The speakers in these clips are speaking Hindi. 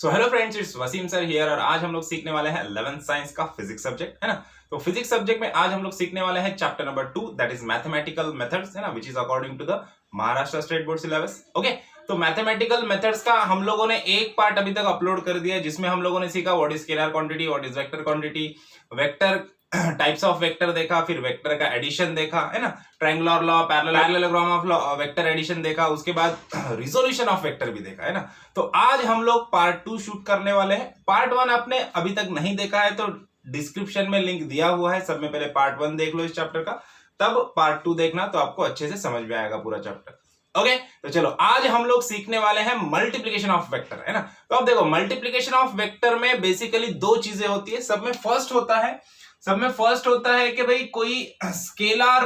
So hello friends, it's Wasim sir here और आज हम लोग सीखने वाले हैं 11th साइंस का फिजिक्स सब्जेक्ट, है ना। तो फिजिक्स सब्जेक्ट में आज हम लोग सीखने वाले हैं chapter number 2, that is mathematical methods, है ना, which is according to the Maharashtra state board syllabus. Okay, तो मैथमेटिकल मेथड्स का हम लोगों ने एक पार्ट अभी तक अपलोड कर दिया है जिसमें हम लोगों ने सीखा what is scalar quantity, what is vector quantity, vector types of vector देखा, फिर वेक्टर का एडिशन देखा, है ना, triangular law, parallelogram of vector addition देखा, उसके बाद रिजोल्यूशन ऑफ वेक्टर भी देखा, है ना। तो आज हम लोग पार्ट 2 शूट करने वाले हैं। पार्ट 1 आपने अभी तक नहीं देखा है तो डिस्क्रिप्शन में लिंक दिया हुआ है, सब में पहले पार्ट 1 देख लो इस चैप्टर का, तब पार्ट 2 देखना, तो आपको अच्छे से समझ में आएगा पूरा चैप्टर। ओके, तो चलो आज हम लोग सीखने वाले हैं मल्टीप्लिकेशन ऑफ वेक्टर, है ना। तो अब देखो, मल्टीप्लिकेशन ऑफ वेक्टर में बेसिकली दो चीजें होती है। सब में फर्स्ट होता है कि भाई कोई स्केलर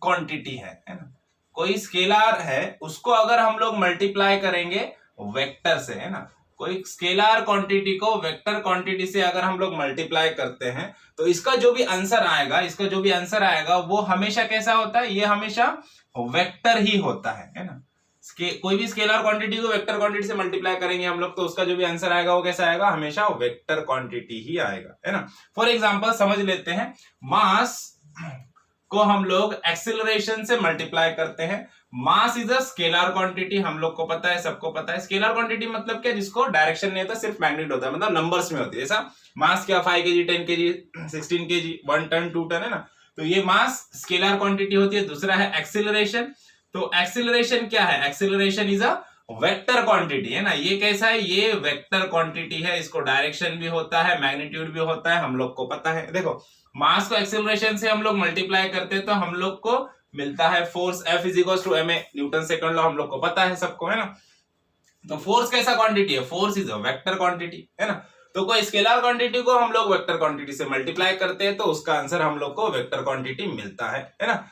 क्वांटिटी है ना, कोई स्केलर है, उसको अगर हम लोग मल्टीप्लाई करेंगे वेक्टर से, है ना, कोई स्केलर क्वांटिटी को वेक्टर क्वांटिटी से अगर हम लोग मल्टीप्लाई करते हैं तो इसका जो भी आंसर आएगा वो हमेशा कैसा होता है, ये हमेशा वेक्टर ही होता है ना। कोई भी स्केलर क्वांटिटी को वेक्टर क्वांटिटी से मल्टीप्लाई करेंगे हम लोग तो उसका जो भी आंसर आएगा वो कैसा आएगा, हमेशा वेक्टर क्वांटिटी ही आएगा, है ना। फॉर एग्जांपल समझ लेते हैं, मास को हम लोग एक्सीलरेशन से मल्टीप्लाई करते हैं। Mass is a scalar quantity, हम लोग को पता है, सबको पता है। स्केलर क्वांटिटी मतलब क्या, जिसको डायरेक्शन नहीं होता, सिर्फ मैग्नीट्यूड होता है, मतलब नंबर्स में होती है। जैसा मास क्या 5 kg, 10 kg, 16 kg, 1 ton, 2 ton, है ना। तो ये मास स्केलर क्वांटिटी होती है। दूसरा है एक्सीलरेशन। तो एक्सीलरेशन क्या है, acceleration is a vector quantity, है ना। ये कैसा है, ये वेक्टर क्वांटिटी है, इसको डायरेक्शन भी होता है, मैग्नीट्यूड भी होता है, हम लोग को पता है। देखो, मास को एक्सीलरेशन से हम लोग मल्टीप्लाई करते हैं तो हम लोग को मिलता है force F is equal to ma, Newton second law हम लोग को पता है, सबको, है ना। तो फोर्स कैसा क्वांटिटी है, force is a vector quantity, है ना। तो कोई स्केलर क्वांटिटी को हम लोग वेक्टर क्वांटिटी से मल्टीप्लाई करते हैं तो उसका आंसर हम लोग को वेक्टर क्वांटिटी मिलता है ना।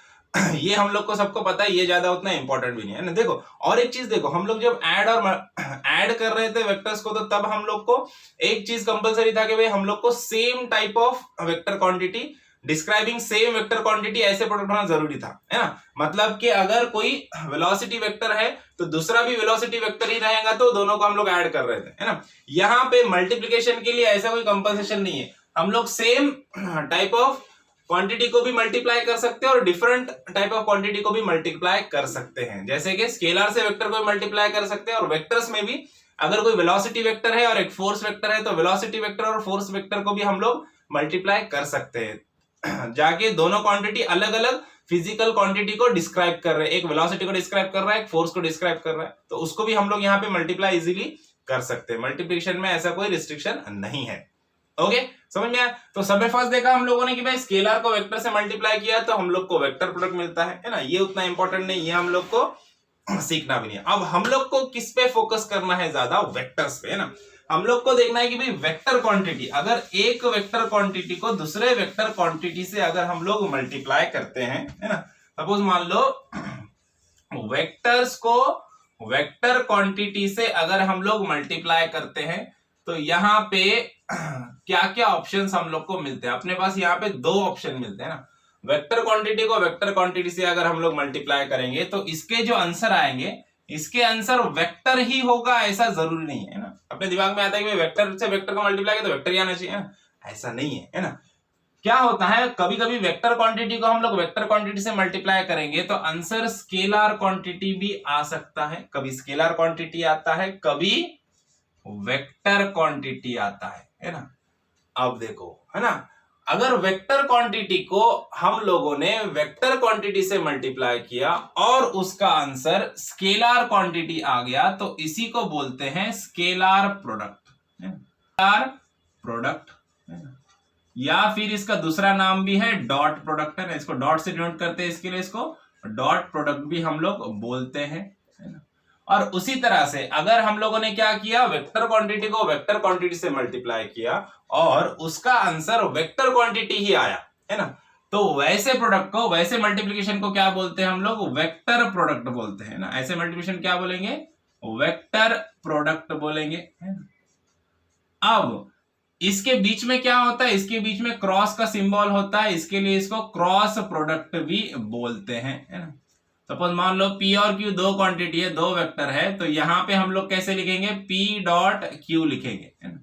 ये हम लोग को सबको पता है, ये ज्यादा उतना इंपॉर्टेंट भी नहीं है ना। देखो, और एक चीज देखो, हम लोग जब ऐड कर रहे थे वेक्टर्स को तो तब हम लोग को एक चीज कंपलसरी था कि भाई हम लोग को same type of vector quantity describing same vector quantity ऐसे प्रोडक्ट होना जरूरी था, है ना। मतलब कि अगर कोई वेलोसिटी वेक्टर है तो दूसरा भी वेलोसिटी वेक्टर ही रहेगा, तो दोनों को हम लोग ऐड कर रहे थे, है ना। यहाँ पे मल्टीप्लिकेशन के लिए ऐसा कोई कंपल्सेशन नहीं है, हम लोग सेम टाइप ऑफ क्वांटिटी को भी मल्टीप्लाई कर सकते हैं और डिफरेंट टाइप ऑफ क्वांटिटी को भी मल्टीप्लाई कर सकते हैं। जैसे कि स्केलर से वेक्टर को मल्टीप्लाई कर सकते हैं, और वेक्टर्स में भी अगर कोई वेलोसिटी वेक्टर है और एक फोर्स वेक्टर है तो वेलोसिटी वेक्टर और फोर्स वेक्टर को भी हम लोग मल्टीप्लाई कर सकते हैं। जाके दोनों क्वांटिटी अलग अलग फिजिकल क्वांटिटी को डिस्क्राइब कर रहे हैं, एक वेलोसिटी को डिस्क्राइब कर रहा है, एक फोर्स को डिस्क्राइब कर रहा है, तो उसको भी हम लोग यहाँ पे मल्टीप्लाई इजीली कर सकते हैं। मल्टीप्लिकेशन में ऐसा कोई रिस्ट्रिक्शन नहीं है। ओके, समझ में आया। तो सब में फर्स्ट देखा हम लोगों ने कि भाई स्केलर को वेक्टर से मल्टीप्लाई किया तो हम लोग को वेक्टर प्रोडक्ट मिलता है ना। ये उतना इंपॉर्टेंट नहीं, ये हम लोग को सीखना भी नहीं है। अब हम लोग को किस पे फोकस करना है, ज्यादा वेक्टर्स पे, है ना। हम लोग को देखना है कि भाई वेक्टर क्वांटिटी, अगर एक वेक्टर क्वांटिटी को दूसरे वेक्टर क्वांटिटी से अगर हम लोग मल्टीप्लाई करते हैं, है ना, सपोज मान लो वेक्टर्स को वेक्टर क्वांटिटी से अगर हम लोग मल्टीप्लाई करते हैं तो यहाँ पे क्या क्या ऑप्शंस हम लोग को मिलते हैं। अपने पास यहाँ पे दो ऑप्शन मिलते हैं ना। वेक्टर क्वांटिटी को वेक्टर क्वांटिटी से अगर हम लोग मल्टीप्लाई करेंगे तो इसके जो आंसर आएंगे, इसके आंसर वेक्टर ही होगा ऐसा जरूरी नहीं है ना। अपने दिमाग में आता है कि वेक्टर से वेक्टर को मल्टीप्लाई किया तो वेक्टर ही आना चाहिए ना, ऐसा नहीं है ना। क्या होता है, कभी कभी वेक्टर क्वांटिटी को हम लोग वेक्टर क्वांटिटी से मल्टीप्लाई करेंगे तो आंसर स्केलर क्वांटिटी भी आ सकता है। कभी स्केलर क्वांटिटी आता है, कभी वेक्टर क्वांटिटी आता है ना। अब देखो, है ना, अगर वेक्टर क्वांटिटी को हम लोगों ने वेक्टर क्वांटिटी से मल्टीप्लाई किया और उसका आंसर स्केलर क्वांटिटी आ गया तो इसी को बोलते हैं स्केलर प्रोडक्ट, स्केलर प्रोडक्ट, या फिर इसका दूसरा नाम भी है डॉट प्रोडक्ट, है ना। इसको डॉट से डिनोट करते हैं, इसके लिए इसको डॉट प्रोडक्ट भी हम लोग बोलते हैं, है ना। और उसी तरह से अगर हम लोगों ने क्या किया, वेक्टर क्वांटिटी को वेक्टर क्वांटिटी से मल्टीप्लाई किया और उसका आंसर वेक्टर क्वांटिटी ही आया, है ना, तो वैसे प्रोडक्ट को, वैसे मल्टीप्लिकेशन को क्या बोलते हैं हम लोग, वेक्टर प्रोडक्ट बोलते हैं ना। ऐसे मल्टीप्लिकेशन क्या बोलेंगे, वेक्टर प्रोडक्ट बोलेंगे, है ना। अब इसके बीच में क्या होता है, इसके बीच में क्रॉस का सिंबल होता है, इसके लिए इसको क्रॉस प्रोडक्ट भी बोलते हैं, है ना। सपोज मान लो P और Q दो क्वांटिटी है, दो वेक्टर है, तो यहाँ पे हम लोग कैसे लिखेंगे, P डॉट Q लिखेंगे, है ना,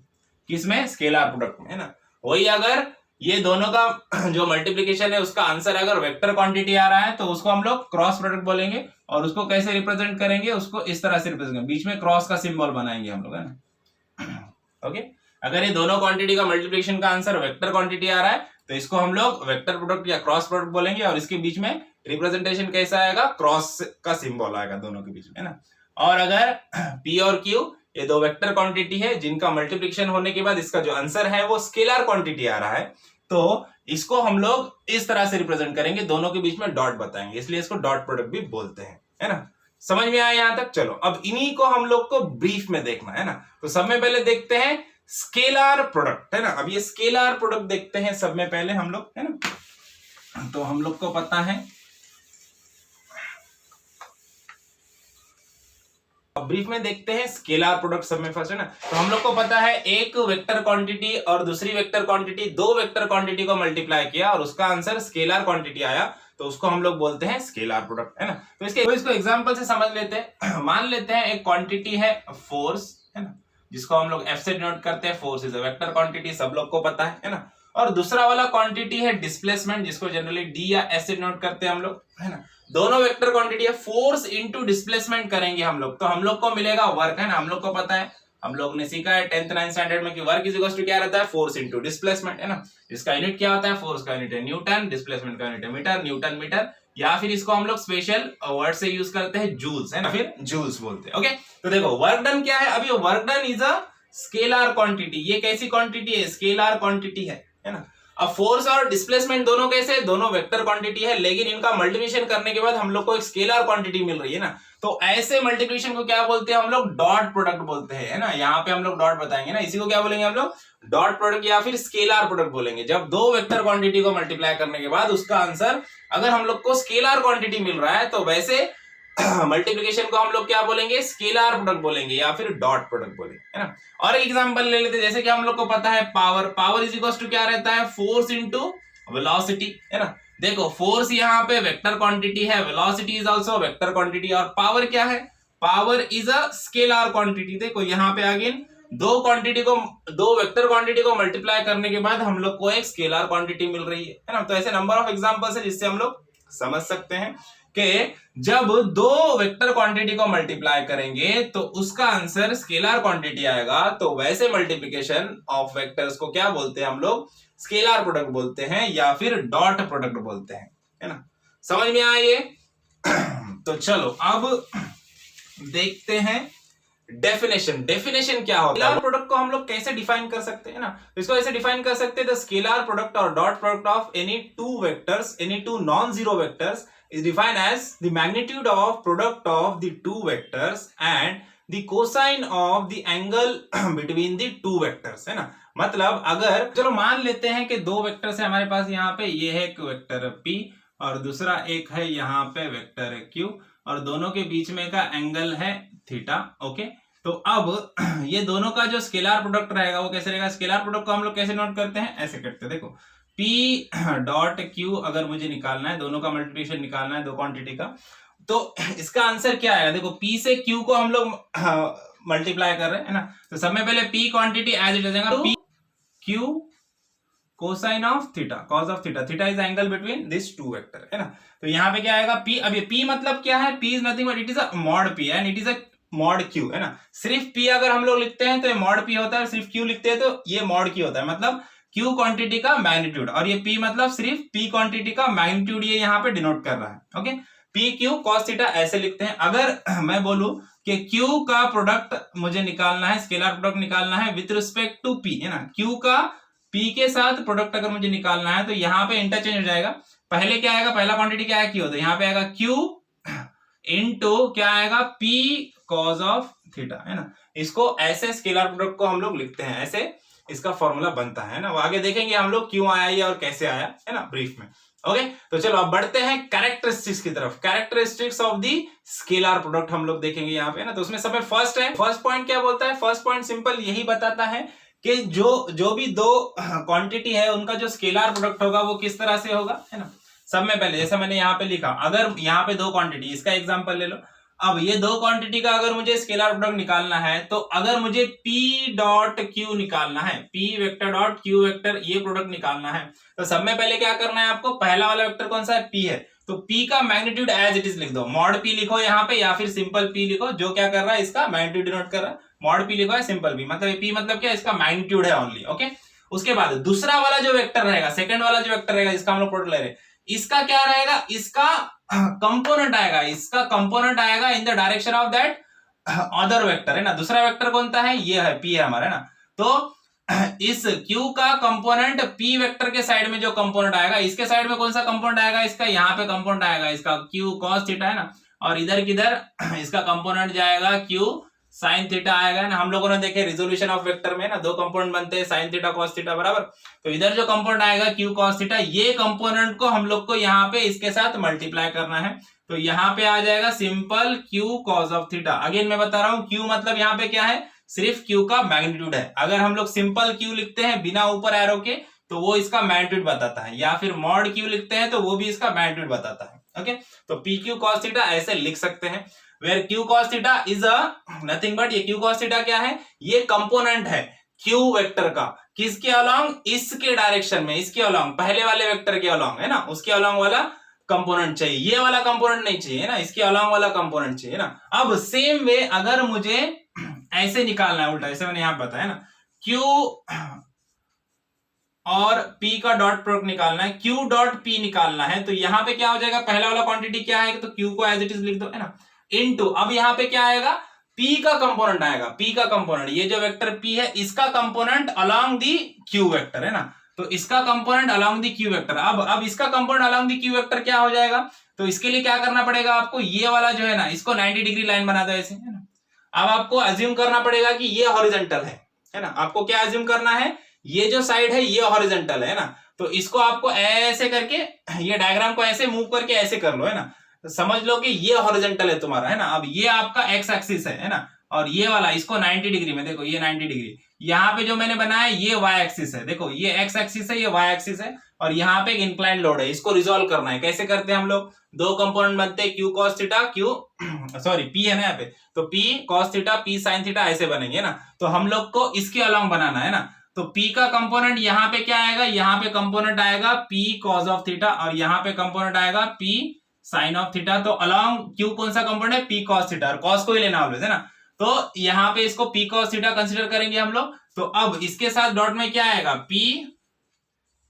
किसमें, स्केलर प्रोडक्ट में, है ना। वही अगर ये दोनों का जो मल्टीप्लिकेशन है उसका आंसर अगर वेक्टर क्वांटिटी आ रहा है तो उसको हम लोग क्रॉस प्रोडक्ट बोलेंगे, और उसको कैसे रिप्रेजेंट करेंगे, उसको इस तरह से रिप्रेजेंट करेंगे, बीच में क्रॉस का सिंबल बनाएंगे हम लोग, है ना। ओके, अगर ये दोनों क्वांटिटी का मल्टीप्लिकेशन का आंसर वेक्टर क्वांटिटी आ रहा है तो इसको हम लोग वेक्टर प्रोडक्ट या क्रॉस प्रोडक्ट बोलेंगे, और इसके बीच में रिप्रेजेंटेशन कैसा आएगा, क्रॉस का सिंबल आएगा दोनों के बीच में, है ना। और अगर P और Q ये दो वेक्टर क्वांटिटी है जिनका मल्टीप्लिकेशन होने के बाद इसका जो आंसर है वो स्केलर क्वांटिटी आ रहा है, तो इसको हम लोग इस तरह से रिप्रेजेंट करेंगे, दोनों के बीच में डॉट बताएंगे, इसलिए इसको डॉट प्रोडक्ट भी बोलते हैं, है ना। समझ में आया यहां तक? चलो अब इन्हीं को हम लोग को ब्रीफ में देखना है ना। तो सब में पहले देखते हैं स्केलर प्रोडक्ट, है ना। अब ये स्केलर प्रोडक्ट देखते हैं सब में पहले हम लोग, है ना। तो हम लोग को पता है, अब ब्रीफ में देखते हैं स्केलर प्रोडक्ट सब में फर्स्ट, है ना। तो हम लोग को पता है एक वेक्टर क्वांटिटी और दूसरी वेक्टर क्वांटिटी, दो वेक्टर क्वांटिटी को मल्टीप्लाई किया और उसका आंसर स्केलर क्वांटिटी आया, तो उसको हम लोग बोलते हैं स्केलर प्रोडक्ट, है ना। तो इसको एग्जांपल से समझ लेते हैं। मान लेते हैं एक क्वांटिटी है फोर्स, है ना, जिसको हम लोग F से डिनोट करते हैं, force is a vector quantity, सब लोग को पता है ना। और दूसरा वाला क्वांटिटी है डिस्प्लेसमेंट, जिसको जनरली D या S से डिनोट करते हैं हम लोग, है ना। दोनों वेक्टर क्वांटिटी है, फोर्स इनटू डिस्प्लेसमेंट करेंगे हम लोग, तो हम लोग को मिलेगा वर्क, है ना। हम लोग को पता है, हम लोग ने सीखा है 10th 9th स्टैंडर्ड में कि वर्क इज इक्वल टू क्या रहता है, फोर्स इनटू डिस्प्लेसमेंट, है ना। इसका यूनिट क्या होता है, फोर्स का यूनिट है न्यूटन, डिस्प्लेसमेंट का यूनिट है मीटर, न्यूटन मीटर, या फिर इसको हम लोग स्पेशल वर्ड से यूज करते हैं जूल्स, है ना, फिर जूल्स बोलते हैं। ओके, तो देखो वर्क डन क्या है, अभी work done is a scalar quantity. ये कैसी क्वांटिटी है, स्केलर क्वांटिटी है ना। अब फोर्स और डिस्प्लेसमेंट दोनों कैसे, दोनों वेक्टर क्वांटिटी है, लेकिन इनका मल्टीप्लिकेशन करने के बाद हम लोग को एक स्केलर क्वांटिटी मिल रही है ना। तो ऐसे मल्टीप्लिकेशन को क्या बोलते हैं हम लोग, डॉट प्रोडक्ट बोलते हैं, है ना। यहाँ पे हम लोग डॉट बताएंगे ना, इसी को क्या बोलेंगे हम लोग, डॉट प्रोडक्ट या फिर स्केलर प्रोडक्ट बोलेंगे। जब दो वेक्टर क्वांटिटी को मल्टीप्लाई करने के बाद उसका आंसर अगर हम लोग को स्केलर क्वांटिटी मिल रहा है तो वैसे मल्टीप्लिकेशन को हम लोग क्या बोलेंगे, स्केलर प्रोडक्ट बोलेंगे या फिर डॉट प्रोडक्ट बोलेंगे, है ना। और एक एग्जांपल ले लेते हैं, जैसे कि हम लोग को पता है पावर इज इक्वल टू क्या रहता है, फोर्स इनटू वेलोसिटी, है ना। देखो फोर्स यहाँ पे वेक्टर क्वांटिटी है, velocity is also vector quantity, और पावर क्या है, power is a scalar quantity. देखो यहाँ पे अगेन दो वेक्टर क्वांटिटी को मल्टीप्लाई करने के बाद हम लोग को एक स्केलर क्वांटिटी मिल रही है ना। तो ऐसे नंबर ऑफ एग्जांपल्स है जिससे हम लोग समझ सकते हैं कि जब दो वेक्टर क्वांटिटी को मल्टीप्लाई करेंगे तो उसका आंसर स्केलर क्वांटिटी आएगा, तो वैसे मल्टीप्लिकेशन ऑफ वेक्टर्स को क्या बोलते हैं हम लोग, स्केलर प्रोडक्ट बोलते हैं या फिर डॉट प्रोडक्ट बोलते हैं, है ना। समझ में आया ये? तो चलो अब देखते हैं डेफिनेशन क्या होता है। स्केलर प्रोडक्ट को हम लोग कैसे डिफाइन कर सकते हैं ना, तो इसको ऐसे डिफाइन कर सकते हैं, द स्केलर प्रोडक्ट और dot product of any two vectors, any two non zero vectors is defined as the magnitude of product of the two vectors and the cosine of the angle between the two vectors, है ना। मतलब अगर चलो मान लेते हैं कि दो वेक्टर्स है हमारे पास, यहाँ पे ये है एक वेक्टर P और दूसरा एक है यहाँ पे वेक्टर Q, और दोनों के बीच में का एंगल है थीटा। ओके, तो अब ये दोनों का जो स्केलर प्रोडक्ट रहेगा वो कैसे रहेगा, स्केलर प्रोडक्ट को हम लोग कैसे नोट करते हैं, ऐसे करते हैं। देखो P डॉट Q अगर मुझे निकालना है, दोनों का मल्टीप्लिकेशन निकालना है दो क्वांटिटी का, तो इसका आंसर क्या आएगा, देखो P से Q को हम लोग मल्टीप्लाई कर रहे हैं, है ना। तो सब में पहले P क्वांटिटी एज इट रहेगा, P Q cosine of theta, cos of theta, theta is angle between this two vector, है ना। तो यहाँ पे क्या आएगा P, अब ये P मतलब क्या है, P is nothing but it is a mod P and it is a mod Q, है ना। सिर्फ P अगर हम लोग लिखते हैं तो ये मॉड P होता है, सिर्फ Q लिखते हैं तो ये मॉड Q होता है, मतलब Q क्वांटिटी का मैग्नीट्यूड, और ये P मतलब सिर्फ P क्वांटिटी का मैग्नीट्यूड ये यहाँ पे डिनोट कर रहा है। Okay, P Q cos theta ऐसे लिखते हैं। अगर मैं बोलूं कि Q का प्रोडक्ट मुझे निकालना है, स्केलर प्रोडक्ट निकालना है विथ रिस्पेक्ट टू P, है ना, Q का P के साथ प्रोडक्ट अगर मुझे निकालना है तो यहाँ पे इंटरचेंज हो जाएगा। पहले क्या आएगा, पहला क्वांटिटी क्या है Q, तो यहाँ पे आएगा Q इनटू क्या आएगा P cos ऑफ थीटा, है ना। इसको ऐसे स्केलर प्रोडक्ट को हम लोग लिखते हैं, ऐसे इसका फॉर्मूला बनता है ना। वो आगे देखेंगे हम लोग क्यों आया ये और कैसे आया, है ना, ब्रीफ में। ओके, तो चलो अब बढ़ते हैं कैरेक्टरिस्टिक्स की तरफ। Characteristics of the scalar product हम लोग देखेंगे यहाँ पे, है ना। तो उसमें सबसे फर्स्ट है, फर्स्ट पॉइंट क्या बोलता है, फर्स्ट पॉइंट सिंपल यही बताता है कि जो भी दो क्वांटिटी है उनका जो स्केलर प्रोडक्ट होगा वो किस तरह से होगा, है ना। सब में पहले जैसे मैंने यहाँ पे लिखा, अगर यहाँ पे दो क्वांटिटी, इसका एग्जांपल ले लो। अब ये दो क्वांटिटी का अगर मुझे स्केलर प्रोडक्ट निकालना है, तो अगर मुझे P डॉट Q निकालना है, P vector dot Q vector, ये प्रोडक्ट निकालना है, तो सब में पहले क्या करना है आपको, पहला वाला वेक्टर कौन सा है, P है, तो P का मैग्नीट्यूड एज इट इज लिख दो, मॉड P लिखो यहाँ पे, या फिर सिंपल P लिखो, जो क्या कर रहा है इसका मैग्नीट्यूड डिनोट कर रहा है, मॉड P लिखो है सिंपल P, मतलब P मतलब क्या, इसका मैग्नीट्यूड है ओनली, ओके। उसके बाद दूसरा वाला जो वेक्टर रहेगा, सेकंड वाला जो वेक्टर रहेगा जिसका हम लोग प्रोडक्ट ले रहे हैं, इसका क्या रहेगा, इसका कंपोनेंट आएगा, इसका कंपोनेंट आएगा in the direction of that other vector, है ना। दूसरा वेक्टर कौन सा है, ये है P है हमारा, है ना। तो इस Q का कंपोनेंट P वेक्टर के साइड में जो कंपोनेंट आएगा, इसके साइड में कौन सा कंपोनेंट आएगा, इसका यहाँ पे कंपोनेंट आएगा इसका Q cos थीटा, है ना। और इधर किधर इसका कंपोनेंट जाएगा Q साइन थीटा आएगा ना। हम लोगों ने देखे रिजोल्यूशन ऑफ वेक्टर में ना, दो कंपोनेंट बनते हैं साइन थीटा कॉस थीटा बराबर। तो इधर जो कंपोनेंट आएगा Q cos थीटा, ये कंपोनेंट को हम लोग को यहाँ पे इसके साथ मल्टीप्लाई करना है, तो यहाँ पे आ जाएगा simple Q cos of theta. Again मैं बता रहा हूँ, Q मतलब यहाँ पे क्या है, सिर्फ Q का मैग्नीट्यूड है। अगर हम लोग सिंपल Q लिखते हैं बिना ऊपर एरो के, तो वो इसका मैग्नीट्यूड बताता है, या फिर मॉड Q लिखते हैं तो वो भी इसका मैग्नीट्यूड बताता है, ओके। तो PQ cos थीटा ऐसे लिख सकते हैं, where Q cos theta is a nothing but, ये Q cos थीटा क्या है, ये कंपोनेंट है Q वेक्टर का, किसके अलोंग, इसके डायरेक्शन में, इसके अलोंग, पहले वाले वेक्टर के अलोंग, है ना, उसके अलोंग वाला कंपोनेंट चाहिए, ये वाला कंपोनेंट नहीं चाहिए ना, इसके अलोंग वाला कंपोनेंट चाहिए ना। अब सेम वे अगर मुझे ऐसे निकालना है उल्टा, जैसे मैंने यहां बताया ना, Q और P का डॉट प्रोडक्ट निकालना है, Q डॉट P निकालना है, तो यहाँ पे क्या हो जाएगा, पहला वाला क्वांटिटी क्या है, तो Q को एज इट इज लिख दो, है ना, इनटू, अब यहाँ पे क्या आएगा, P का कंपोनेंट आएगा, P का कंपोनेंट, ये जो वेक्टर P है इसका component along the Q vector, है ना, तो इसका component along the Q vector. अब इसका component along the Q vector क्या हो जाएगा, तो इसके लिए क्या करना पड़ेगा आपको, ये वाला जो है ना, इसको 90 डिग्री लाइन बना दो ऐसे, है ना। अब आपको अज्यूम करना पड़ेगा कि ये हॉरिजॉन्टल है ना, आपको क्या अज्यूम करना है, ये जो साइड है ये हॉरिजॉन्टल है ना, तो इसको आपको ऐसे करके, ये डायग्राम को ऐसे मूव करके ऐसे कर लो, है ना, तो समझ लो कि ये हॉरिजॉन्टल है तुम्हारा, है ना। अब ये आपका एक्स एक्सिस है ना, और ये वाला इसको 90 डिग्री में, देखो ये 90 डिग्री, यहाँ पे जो मैंने बनाया ये वाई एक्सिस है, देखो ये एक्स एक्सिस है, ये वाई एक्सिस है, और यहाँ पे एक इंक्लाइन लोड है, इसको रिजोल्व करना है। कैसे करते हैं हम लोग, दो कंपोनेंट बनते हैं Q cos थीटा, P है ना यहाँ पे, तो P cos theta P sin theta ऐसे बनेंगे ना। तो हम लोग को इसके अलोंग बनाना है ना, तो P का कंपोनेंट यहाँ पे क्या आएगा, यहाँ पे कंपोनेंट आएगा P cos ऑफ थीटा, और यहाँ पे कंपोनेंट आएगा P sin ऑफ थीटा। तो अलोंग Q कौन सा कंपोनेंट है, P cos थीटा, और cos को ही लेना है ना, तो यहाँ पे इसको P cos थीटा कंसीडर करेंगे हम लोग। तो अब इसके साथ डॉट में क्या आएगा, P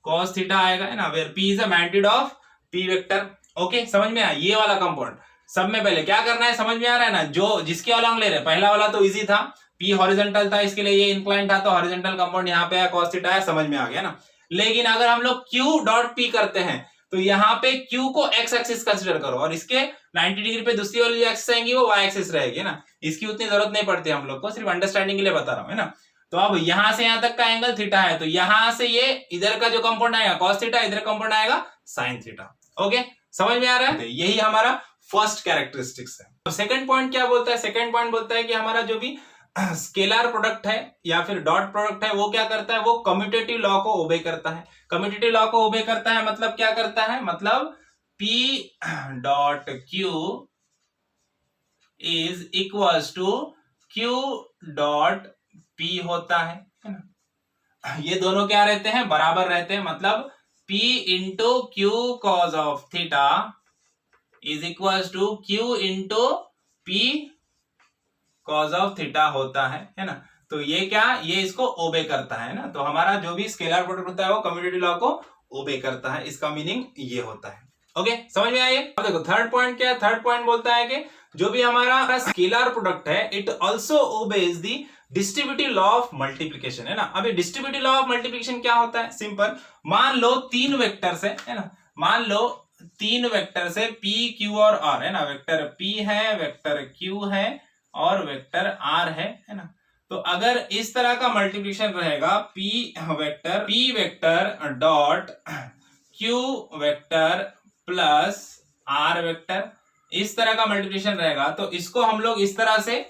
cos थीटा आएगा, है ना, where P is a magnitude of P vector, okay. समझ में आया, ये वाला कंपोनेंट। सब में पहले क्या करना है, समझ में आ रहा है ना, जो जिसके अलोंग ले रहे, पहला वाला तो इजी था, P हॉरिजॉन्टल था, इसके लिए ये इंक्लाइन था, तो हॉरिजॉन्टल कंपोनेंट यहाँ पे है, cos थीटा है, समझ में आ गया ना। लेकिन अगर हम लोग Q डॉट P करते हैं, तो यहाँ पे Q को x एक्सिस कंसीडर करो, और इसके 90 डिग्री पे दूसरी वाली जो एक्सिस आएंगी वो y एक्सिस रहेगी ना। इसकी उतनी जरूरत नहीं पड़ती हम लोग को, सिर्फ अंडरस्टैंडिंग के लिए बता रहा हूँ, है ना। तो अब यहां से यहां तक का एंगल थीटा है, तो यहां से ये इधर का जो कंपोनेंट आएगा cos थीटा, इधर कंपोनेंट आएगा sin थीटा, ओके। समझ में आ रहा है, यही हमारा फर्स्ट कैरेक्टरिस्टिक्स है। तो सेकंड पॉइंट क्या बोलता है, सेकंड पॉइंट बोलता है कि हमारा जो भी स्केलर प्रोडक्ट है या फिर डॉट प्रोडक्ट है, वो क्या करता है, वो कम्यूटेटिव लॉ को ओबे करता है। कम्यूटेटिव लॉ को ओबे करता है मतलब क्या करता है, मतलब P dot Q is equals to Q dot P होता है ना। ये दोनों क्या रहते हैं, बराबर रहते हैं, मतलब P into Q cos of theta is equals to Q into P cos of theta होता है ना। तो ये क्या, ये इसको ओबे करता है ना। तो हमारा जो भी स्केलर प्रोडक्ट होता है वो कम्यूटेटिव लॉ को ओबे करता है, इसका मीनिंग ये होता है, ओके। समझ में आइए। अब देखो थर्ड पॉइंट क्या है, थर्ड पॉइंट बोलता है कि जो भी हमारा स्केलर प्रोडक्ट है, it also obeys the distributive law of multiplication, है ना। अब ये डिस्ट्रीब्यूटिव लॉ ऑफ मल्टीप्लिकेशन क्या होता है, सिंपल, मान लो तीन वेक्टर्स है ना, मान लो तीन वेक्टर से P Q और R, है ना। वेक्टर P है, वेक्टर Q है और वेक्टर R है ना। तो अगर इस तरह का मल्टीप्लिकेशन रहेगा, P vector dot Q vector plus R vector, इस तरह का मल्टीप्लिकेशन रहेगा, तो इसको हम लोग इस तरह से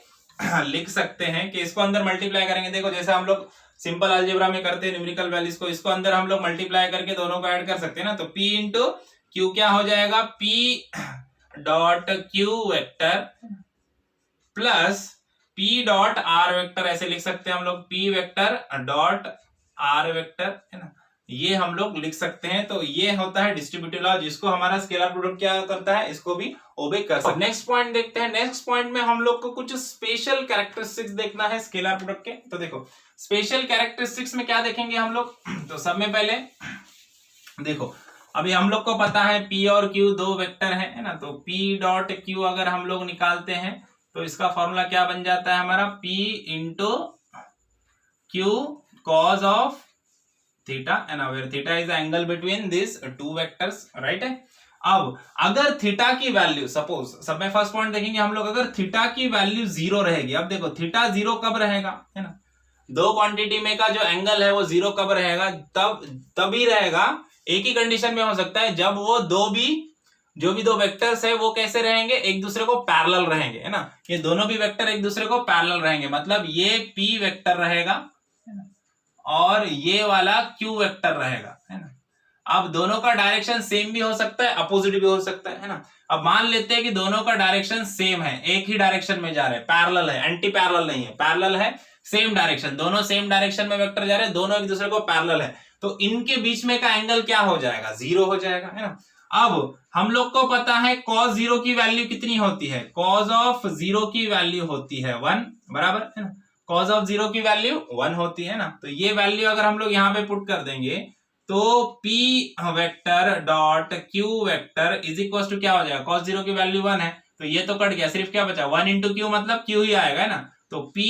लिख सकते हैं कि इसको अंदर मल्टीप्लाई करेंगे। देखो जैसे हम लोग सिंपल अलजेब्रा में करते हैं न्यूमेरिकल वैल्यूज को, इसको अंदर हम लोग मल्टीप्लाई करके दोनों को ऐड कर सकते हैं ना। तो P इंटू Q क्या हो जाएगा, P dot Q vector plus P dot R vector, ऐसे लिख सकते हैं हम लोग, P vector dot R vector, है ना, ये हम लोग लिख सकते हैं। तो ये होता है डिस्ट्रीब्यूटिव लॉ, जिसको हमारा स्केलर प्रोडक्ट क्या करता है, इसको भी ओबे कर सकते हैं। नेक्स्ट पॉइंट देखते हैं। नेक्स्ट पॉइंट में हम लोग को कुछ स्पेशल कैरेक्टरिस्टिक्स देखना है स्केलर प्रोडक्ट के। तो देखो स्पेशल कैरेक्टरिस्टिक्स में क्या देखेंगे हम लोग, तो सब में पहले देखो अभी हम लोग को पता है P और Q दो वेक्टर है ना, तो P डॉट Q अगर हम लोग निकालते हैं तो इसका फॉर्मूला क्या बन जाता है हमारा, P into Q cos of theta, है ना, where theta is the angle between this two vectors, right है। अब अगर थीटा की वैल्यू, सपोज सब में फर्स्ट पॉइंट देखेंगे हम लोग, अगर थीटा की वैल्यू 0 रहेगी, अब देखो थीटा 0 कब रहेगा, है ना, दो क्वांटिटी में का जो एंगल है वो 0 कब रहेगा, तभी रहेगा, एक ही कंडीशन में हो सकता है, जब वो जो भी दो वेक्टर्स है वो कैसे रहेंगे, एक दूसरे को पैरेलल रहेंगे, है ना, ये दोनों भी वेक्टर एक दूसरे को पैरेलल रहेंगे, मतलब ये P वेक्टर रहेगा और ये वाला Q वेक्टर रहेगा, है ना। अब दोनों का डायरेक्शन सेम भी हो सकता है, अपोजिट भी हो सकता है ना। अब मान लेते हैं कि दोनों का डायरेक्शन सेम है, एक ही डायरेक्शन में जा रहे हैं, पैरेलल है, एंटी पैरेलल नहीं है, पैरेलल है, सेम डायरेक्शन, दोनों सेम डायरेक्शन में वेक्टर जा रहे हैं, दोनों एक दूसरे को पैरेलल है, तो इनके बीच में का एंगल क्या हो जाएगा, 0 हो जाएगा, है ना। अब हम लोग को पता है cos 0 की वैल्यू कितनी होती है, cos ऑफ 0 की वैल्यू होती है 1, बराबर, है ना, cos ऑफ 0 की वैल्यू 1 होती है ना। तो ये वैल्यू अगर हम लोग यहाँ पे पुट कर देंगे तो P vector dot Q vector is equal to क्या हो जाएगा, cos 0 की वैल्यू 1 है, तो ये तो कट गया, सिर्फ क्या बचा, 1 इंटू Q, मतलब Q ही आएगा, है ना, तो P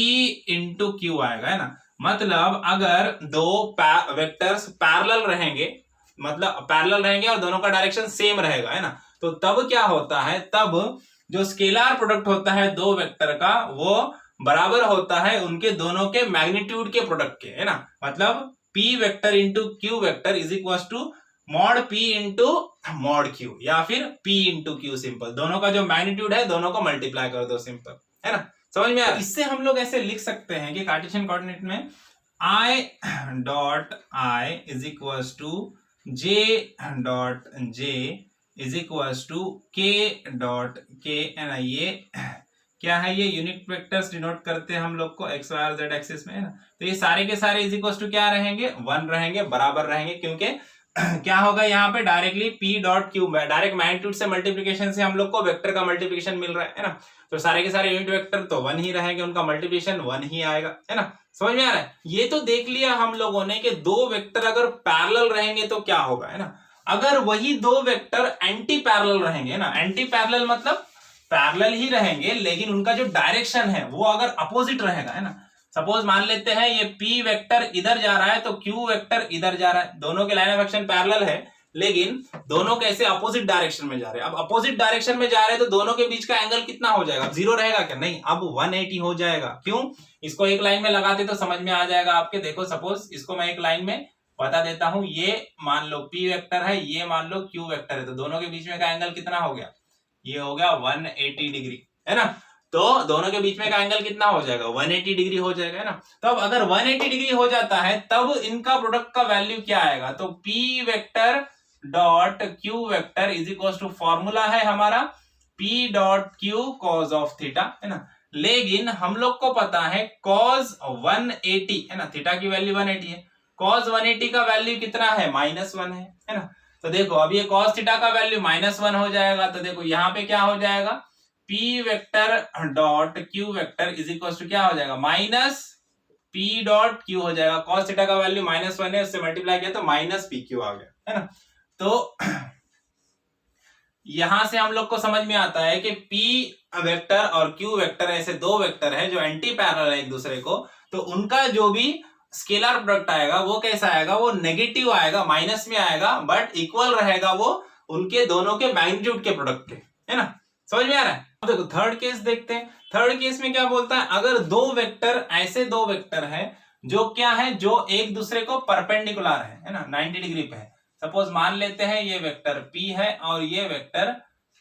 इंटू Q आएगा, है ना। मतलब अगर दो वेक्टर्स पैरेलल रहेंगे, मतलब पैरेलल रहेंगे और दोनों का डायरेक्शन सेम रहेगा, है ना, तो तब क्या होता है, तब जो स्केलर प्रोडक्ट होता है दो वेक्टर का वो बराबर होता है उनके दोनों के मैग्नीट्यूड के प्रोडक्ट के, है ना, मतलब P vector into Q vector is equal to mod P into mod Q, या फिर P इंटू Q, सिंपल, दोनों का जो मैग्नीट्यूड है दोनों को मल्टीप्लाई कर दो, सिंपल, है ना, समझ में आया। इससे हम लोग ऐसे लिख सकते हैं कि कार्टेशियन कोऑर्डिनेट में I dot I is equal to J dot J is equal to K dot K, है ना, ये क्या है, ये यूनिट वेक्टर्स डिनोट करते हैं हम लोग को एक्स वाई और जेड एक्सिस में, है ना, तो ये सारे के सारे इज इक्वल टू क्या रहेंगे, 1 रहेंगे, बराबर रहेंगे, क्योंकि क्या होगा यहाँ पे directly P dot Q, direct magnitude से मल्टीप्लिकेशन से हम लोग को वेक्टर का मल्टीप्लिकेशन मिल रहा है ना, तो सारे के सारे यूनिट वेक्टर तो 1 ही रहेंगे, उनका मल्टीप्लिकेशन 1 ही आएगा, है ना, समझ में आ रहा है। ये तो देख लिया हम लोगों ने कि दो वेक्टर अगर पैरेलल रहेंगे तो क्या होगा, है ना, अगर वही दो वेक्टर एंटी पैरेलल रहेंगे, है ना, एंटी पैरेलल मतलब पैरेलल ही रहेंगे लेकिन उनका जो डायरेक्शन है वो अगर अपोजिट रहेगा, है ना, सपोज मान लेते हैं ये P वेक्टर इधर जा रहा है तो Q वेक्टर इधर जा रहा है, दोनों के लाइन ऑफ एक्शन पैरेलल है लेकिन दोनों कैसे अपोजिट डायरेक्शन में जा रहे हैं। अब अपोजिट डायरेक्शन में जा रहे हैं तो दोनों के बीच का एंगल कितना हो जाएगा, 0 रहेगा क्या, नहीं, अब 180 हो जाएगा। क्यों, इसको एक लाइन में लगाते तो समझ में आ जाएगा आपके। देखो सपोज इसको मैं एक लाइन में बता देता हूं, ये मान लो P वेक्टर है, ये मान लो Q वेक्टर है, तो दोनों के बीच में का एंगल कितना हो गया, ये हो गया 180 डिग्री, है ना, तो दोनों के बीच में का एंगल कितना हो जाएगा, 180 डिग्री हो जाएगा, है ना। तो अब अगर 180 डिग्री हो जाता है तब इनका प्रोडक्ट का वैल्यू क्या आएगा, तो P vector dot Q vector is equal to formula है हमारा P dot Q cos of theta, है ना, लेकिन हम लोग को पता है cos 180, है ना, थीटा की वैल्यू 180 है, cos 180 का वैल्यू कितना है, -1 है ना। तो देखो अब ये cos थीटा का वैल्यू -1 हो जाएगा, तो देखो यहाँ पे क्या हो जाएगा, P vector dot Q vector is equal to क्या हो जाएगा, माइनस P डॉट Q हो जाएगा, cos थीटा का वैल्यू -1 है, उससे मल्टीप्लाई किया तो -PQ आ गया, है ना। तो यहां से हम लोग को समझ में आता है कि P वेक्टर और Q वेक्टर ऐसे दो वेक्टर है जो एंटी पैरेलल है एक दूसरे को, तो उनका जो भी स्केलर प्रोडक्ट आएगा वो कैसा आएगा, वो नेगेटिव आएगा, माइनस में आएगा, बट इक्वल रहेगा वो उनके दोनों के मैग्नीट्यूड के प्रोडक्ट के, है ना, समझ में आ रहा है। अब देखो थर्ड केस देखते हैं। थर्ड केस में क्या बोलता है, अगर दो वेक्टर ऐसे दो वेक्टर है जो क्या है, जो एक दूसरे को परपेंडिकुलर है ना, 90 डिग्री पे है। सपोज मान लेते हैं ये वेक्टर P है और ये वेक्टर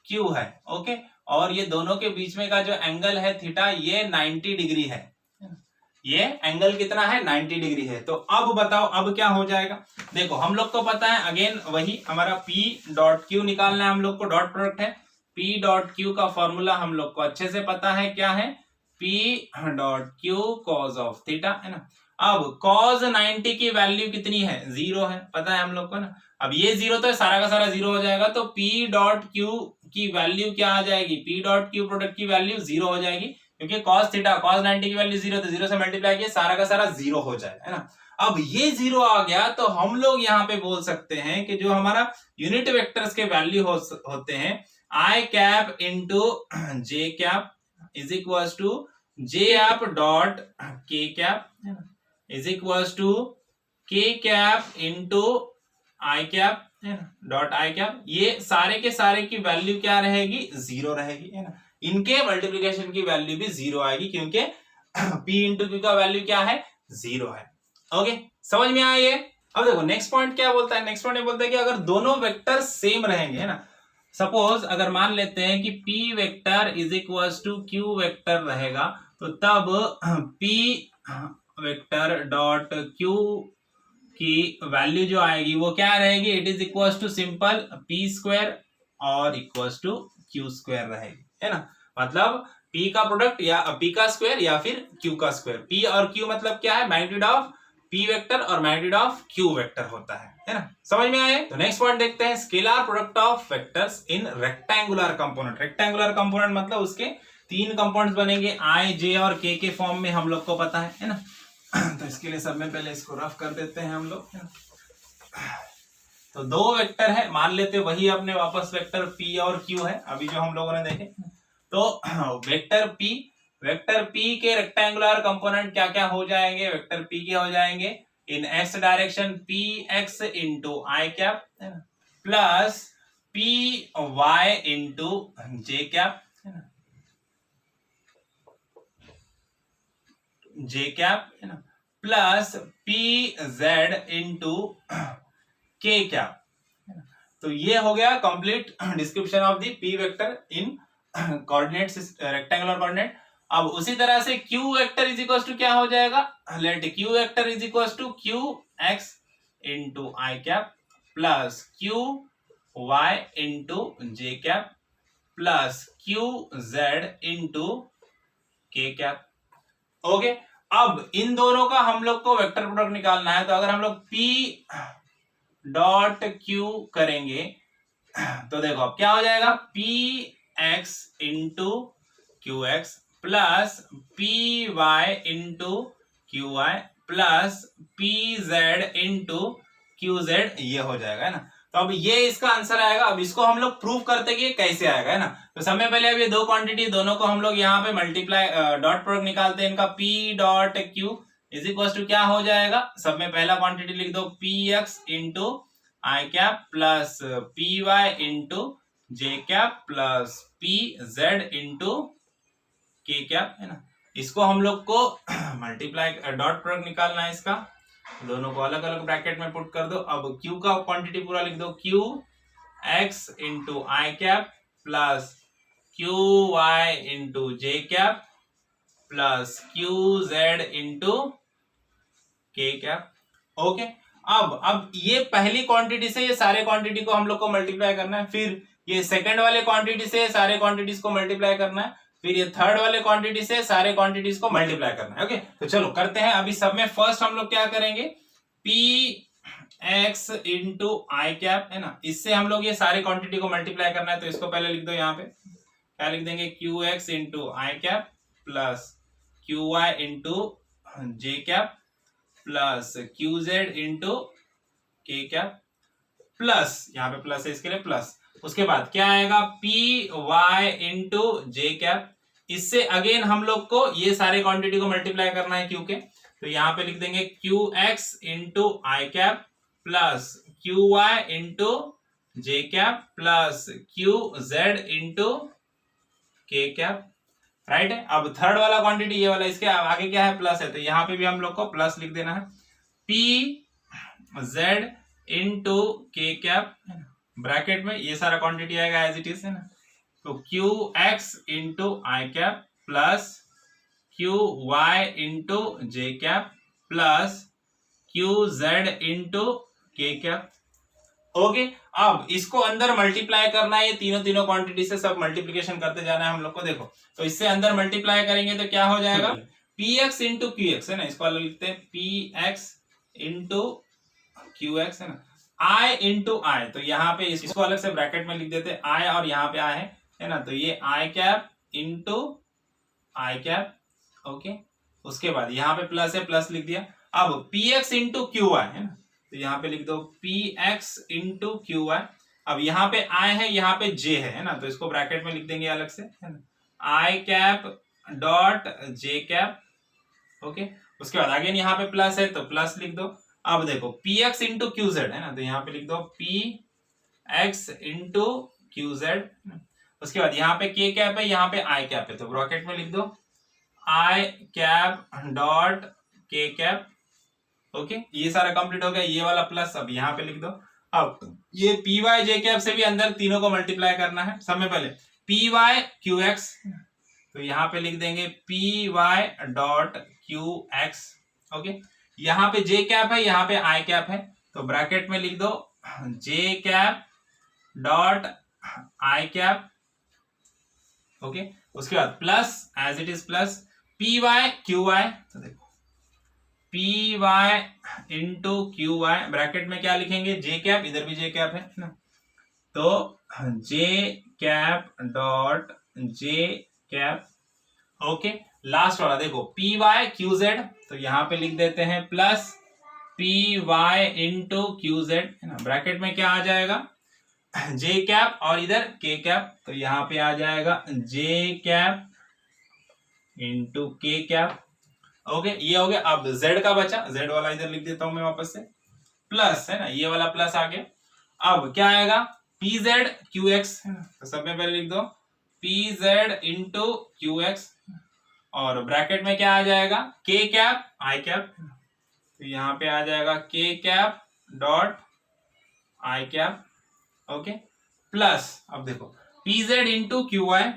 Q है, ओके, और ये दोनों के बीच में का जो एंगल है थीटा ये 90 डिग्री है, ये एंगल कितना है 90 डिग्री है। तो अब बताओ अब क्या हो जाएगा। देखो हम लोग को पता है अगेन वही हमारा P डॉट क्यू निकालना है, हम लोग को डॉट प्रोडक्ट है। P डॉट क्यू का फॉर्मूला हम लोग को अच्छे से पता है, क्या है P dot Q cos of theta, है ना। अब कॉस 90 की वैल्यू कितनी है 0 है, पता है हम लोग को ना। अब ये 0 तो सारा का सारा 0 हो जाएगा, तो P डॉट क्यू की वैल्यू क्या आ जाएगी, P डॉट क्यू प्रोडक्ट की वैल्यू 0 हो जाएगी, क्योंकि cos थीटा cos 90 की वैल्यू 0, तो 0 से मल्टीप्लाई किया सारा का सारा 0 हो जाएगा, है ना। अब ये 0 आ गया तो हम लोग यहाँ पे बोल सकते हैं कि जो हमारा यूनिट वेक्टर्स के वैल्यू होते हैं I cap into J cap is equal to J cap dot K cap is equal to K cap into I cap dot I cap. ये सारे के सारे की वैल्यू क्या रहेगी 0 रहेगी, है ना। इनके मल्टीप्लिकेशन की वैल्यू भी 0 आएगी, क्योंकि P इंटू क्यू का वैल्यू क्या है 0 है। ओके समझ में आया ये। अब देखो नेक्स्ट पॉइंट क्या बोलता है, नेक्स्ट पॉइंट ये बोलता है कि अगर दोनों वेक्टर सेम रहेंगे, है ना। सपोज अगर मान लेते हैं कि P vector is equal to Q vector रहेगा, तो तब P वेक्टर डॉट Q की वैल्यू जो आएगी वो क्या रहेगी, it is equal to simple P square और इक्वल टू Q स्क्वायर रहेगी, है ना। मतलब P का प्रोडक्ट या P का स्क्वायर या फिर Q का स्क्वायर। P और Q मतलब क्या है, मैग्नीट्यूड ऑफ P वेक्टर और मैग्नीट्यूड ऑफ Q वेक्टर होता है ना। समझ में आए। तो नेक्स्ट पॉइंट देखते हैं, scalar product of vectors in rectangular component. Rectangular component मतलब उसके 3 कंपोनेंट्स बनेंगे I, J और K के फॉर्म में, हम लोग को पता है ना। तो इसके लिए सब में पहले इसको रफ कर देते हैं हम लोग, है ना। तो 2 वेक्टर है, मान लेते वही अपने वापस वेक्टर P और Q है अभी जो हम लोगों ने देखे। तो वेक्टर P के रेक्टेंगुलर कंपोनेंट क्या क्या हो जाएंगे, वेक्टर P के हो जाएंगे in x direction Px into I cap plus Py into J cap, J cap, है ना, plus Pz into K cap. तो ये हो गया complete description of the P vector in coordinates rectangular coordinate. अब उसी तरह से Q vector is equal to क्या हो जाएगा, let Q vector is equal to Qx into I cap plus Qy into J cap plus Qz into K cap. Okay अब इन दोनों का हम लोग को वेक्टर प्रोडक्ट निकालना है। तो अगर हम लोग P डॉट Q करेंगे तो देखो अब क्या हो जाएगा, Px into Qx plus Py into Qy plus Pz into Qz, ये हो जाएगा, है ना। तो अब ये इसका आंसर आएगा। अब इसको हम लोग प्रूव करते कि कैसे आएगा, है ना। तो समय पहले अब ये 2 क्वांटिटी दोनों को हम लोग यहाँ पे मल्टीप्लाई डॉट प्रोडक्ट निकालते हैं इनका। P dot Q is equal to क्या हो जाएगा, सब में पहला क्वांटिटी लिख दो Px into I cap plus Py into J cap plus Pz into K cap, है ना। इसको हम लोग को मल्टीप्लाई डॉट प्रोडक्ट निकालना है इसका, दोनों को अलग अलग ब्रैकेट में पुट कर दो। अब Q का क्वांटिटी पूरा लिख दो, Qx into I cap plus Qy into J cap plus Qz into K cap. Okay अब ये पहली क्वांटिटी से ये सारे क्वांटिटी को हम लोग को मल्टीप्लाई करना है, फिर ये सेकंड वाले क्वांटिटी से सारे क्वांटिटीज को मल्टीप्लाई करना है, फिर ये थर्ड वाले क्वांटिटी से सारे क्वांटिटीज को मल्टीप्लाई करना है। ओके तो चलो करते हैं। अभी सब में फर्स्ट हम लोग क्या करेंगे, Px इंटू आई कैप, है ना, इससे हम लोग ये सारे क्वांटिटी को मल्टीप्लाई करना है। तो इसको पहले लिख दो, यहाँ पे क्या लिख देंगे, Qx into I cap plus Qy into J cap plus Qz into K cap plus, यहाँ पे प्लस है इसके लिए प्लस। उसके बाद क्या आएगा, Py इंटू जे कैप, इससे अगेन हम लोग को ये सारे क्वांटिटी को मल्टीप्लाई करना है Q के। तो यहाँ पे लिख देंगे Qx into I cap plus Qy into J cap plus Qz into K cap, right है। अब थर्ड वाला क्वांटिटी ये वाला, इसके आगे क्या है, प्लस है, तो यहाँ पे भी हम लोग को प्लस लिख देना है। Pz into K cap bracket में ये सारा क्वांटिटी आएगा एज इट इज, है ना। तो Qx into I cap plus Q Y into J cap plus Q Z into K cap. Okay, अब इसको अंदर मल्टीप्लाई करना है, ये तीनों क्वांटिटी से सब मल्टीप्लीकेशन करते जाना है हम लोग को। देखो तो इससे अंदर मल्टीप्लाई करेंगे तो क्या हो जाएगा, P X into Q x है ना, इसको अलग लिखते हैं, P X into Q x है ना, आई इंटू आई, तो यहाँ पे इसको अलग से ब्रैकेट में लिख देते हैं आई, और यहाँ पे आई है ना, तो ये आई cap into I cap. Okay, उसके बाद यहाँ पे प्लस है, प्लस लिख दिया। अब P X into Q I है ना, तो यहाँ पे लिख दो पी एक्स इंटू क्यू आई। अब यहाँ पे आई है, यहाँ पे जे है ना, तो इसको ब्रैकेट में लिख देंगे अलग से है ना, I cap dot J cap. Okay, उसके बाद अगेन यहाँ पे प्लस है तो प्लस लिख दो। अब देखो P X into Q Z है ना, तो यहाँ पे लिख दो P X into Q Z. उसके बाद यहाँ पे के कैप है, यहाँ पे आई कैप है, तो ब्रैकेट में लिख दो आई cap dot K cap. Okay, ये सारा कंप्लीट हो गया, ये वाला प्लस अब यहाँ पे लिख दो। अब ये पी वाई जे कैप से भी अंदर तीनों को मल्टीप्लाई करना है। सब में पहले पी वाई क्यू एक्स, तो यहाँ पे लिख देंगे P Y dot Q X. Okay, यहाँ पे जे कैप है, यहाँ पे आई कैप है, तो ब्रैकेट में लिख दो J cap dot I cap. Okay, उसके बाद plus as it is plus P Y Q I, तो देखो P Y into Q Y, bracket में क्या लिखेंगे जे कैप, इधर भी जे कैप है ना, तो J cap dot J cap. Okay, last वाला देखो पी वाई क्यू जेड, तो यहाँ पे लिख देते हैं plus P Y into Q Z है ना, ब्रैकेट में क्या आ जाएगा जे कैप और इधर के कैप, तो यहाँ पे आ जाएगा जे cap into K cap. Okay, ये हो गया। अब z का बचा, z वाला इधर लिख देता हूं मैं वापस से, प्लस है ना, ये वाला प्लस आ गया। अब क्या आएगा पी जेड क्यू एक्स है ना, तो सब में पहले लिख दो P Z into Q X, और ब्रैकेट में क्या आ जाएगा के कैप आई कैप, तो यहाँ पे आ जाएगा K cap dot I cap. Okay, plus अब देखो P Z into Q I,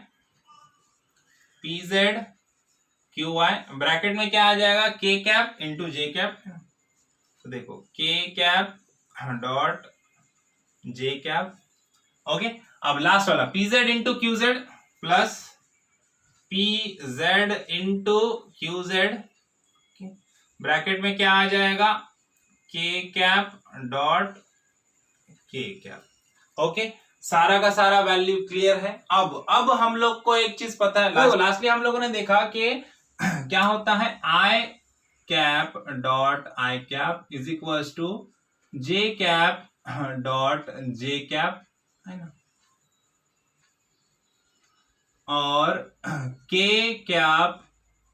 P Z Q I, bracket में क्या आ जाएगा K cap into J cap, तो देखो के cap dot J cap. Okay, अब लास्ट वाला P Z into Q Z plus P Z into Q Z, bracket में क्या आ जाएगा K cap dot K cap. Okay, सारा का सारा वैल्यू क्लियर है। अब हम लोग को एक चीज पता है, लास्टली हम लोगों ने देखा कि क्या होता है I cap dot I cap is equals to J cap dot J cap है ना, और K cap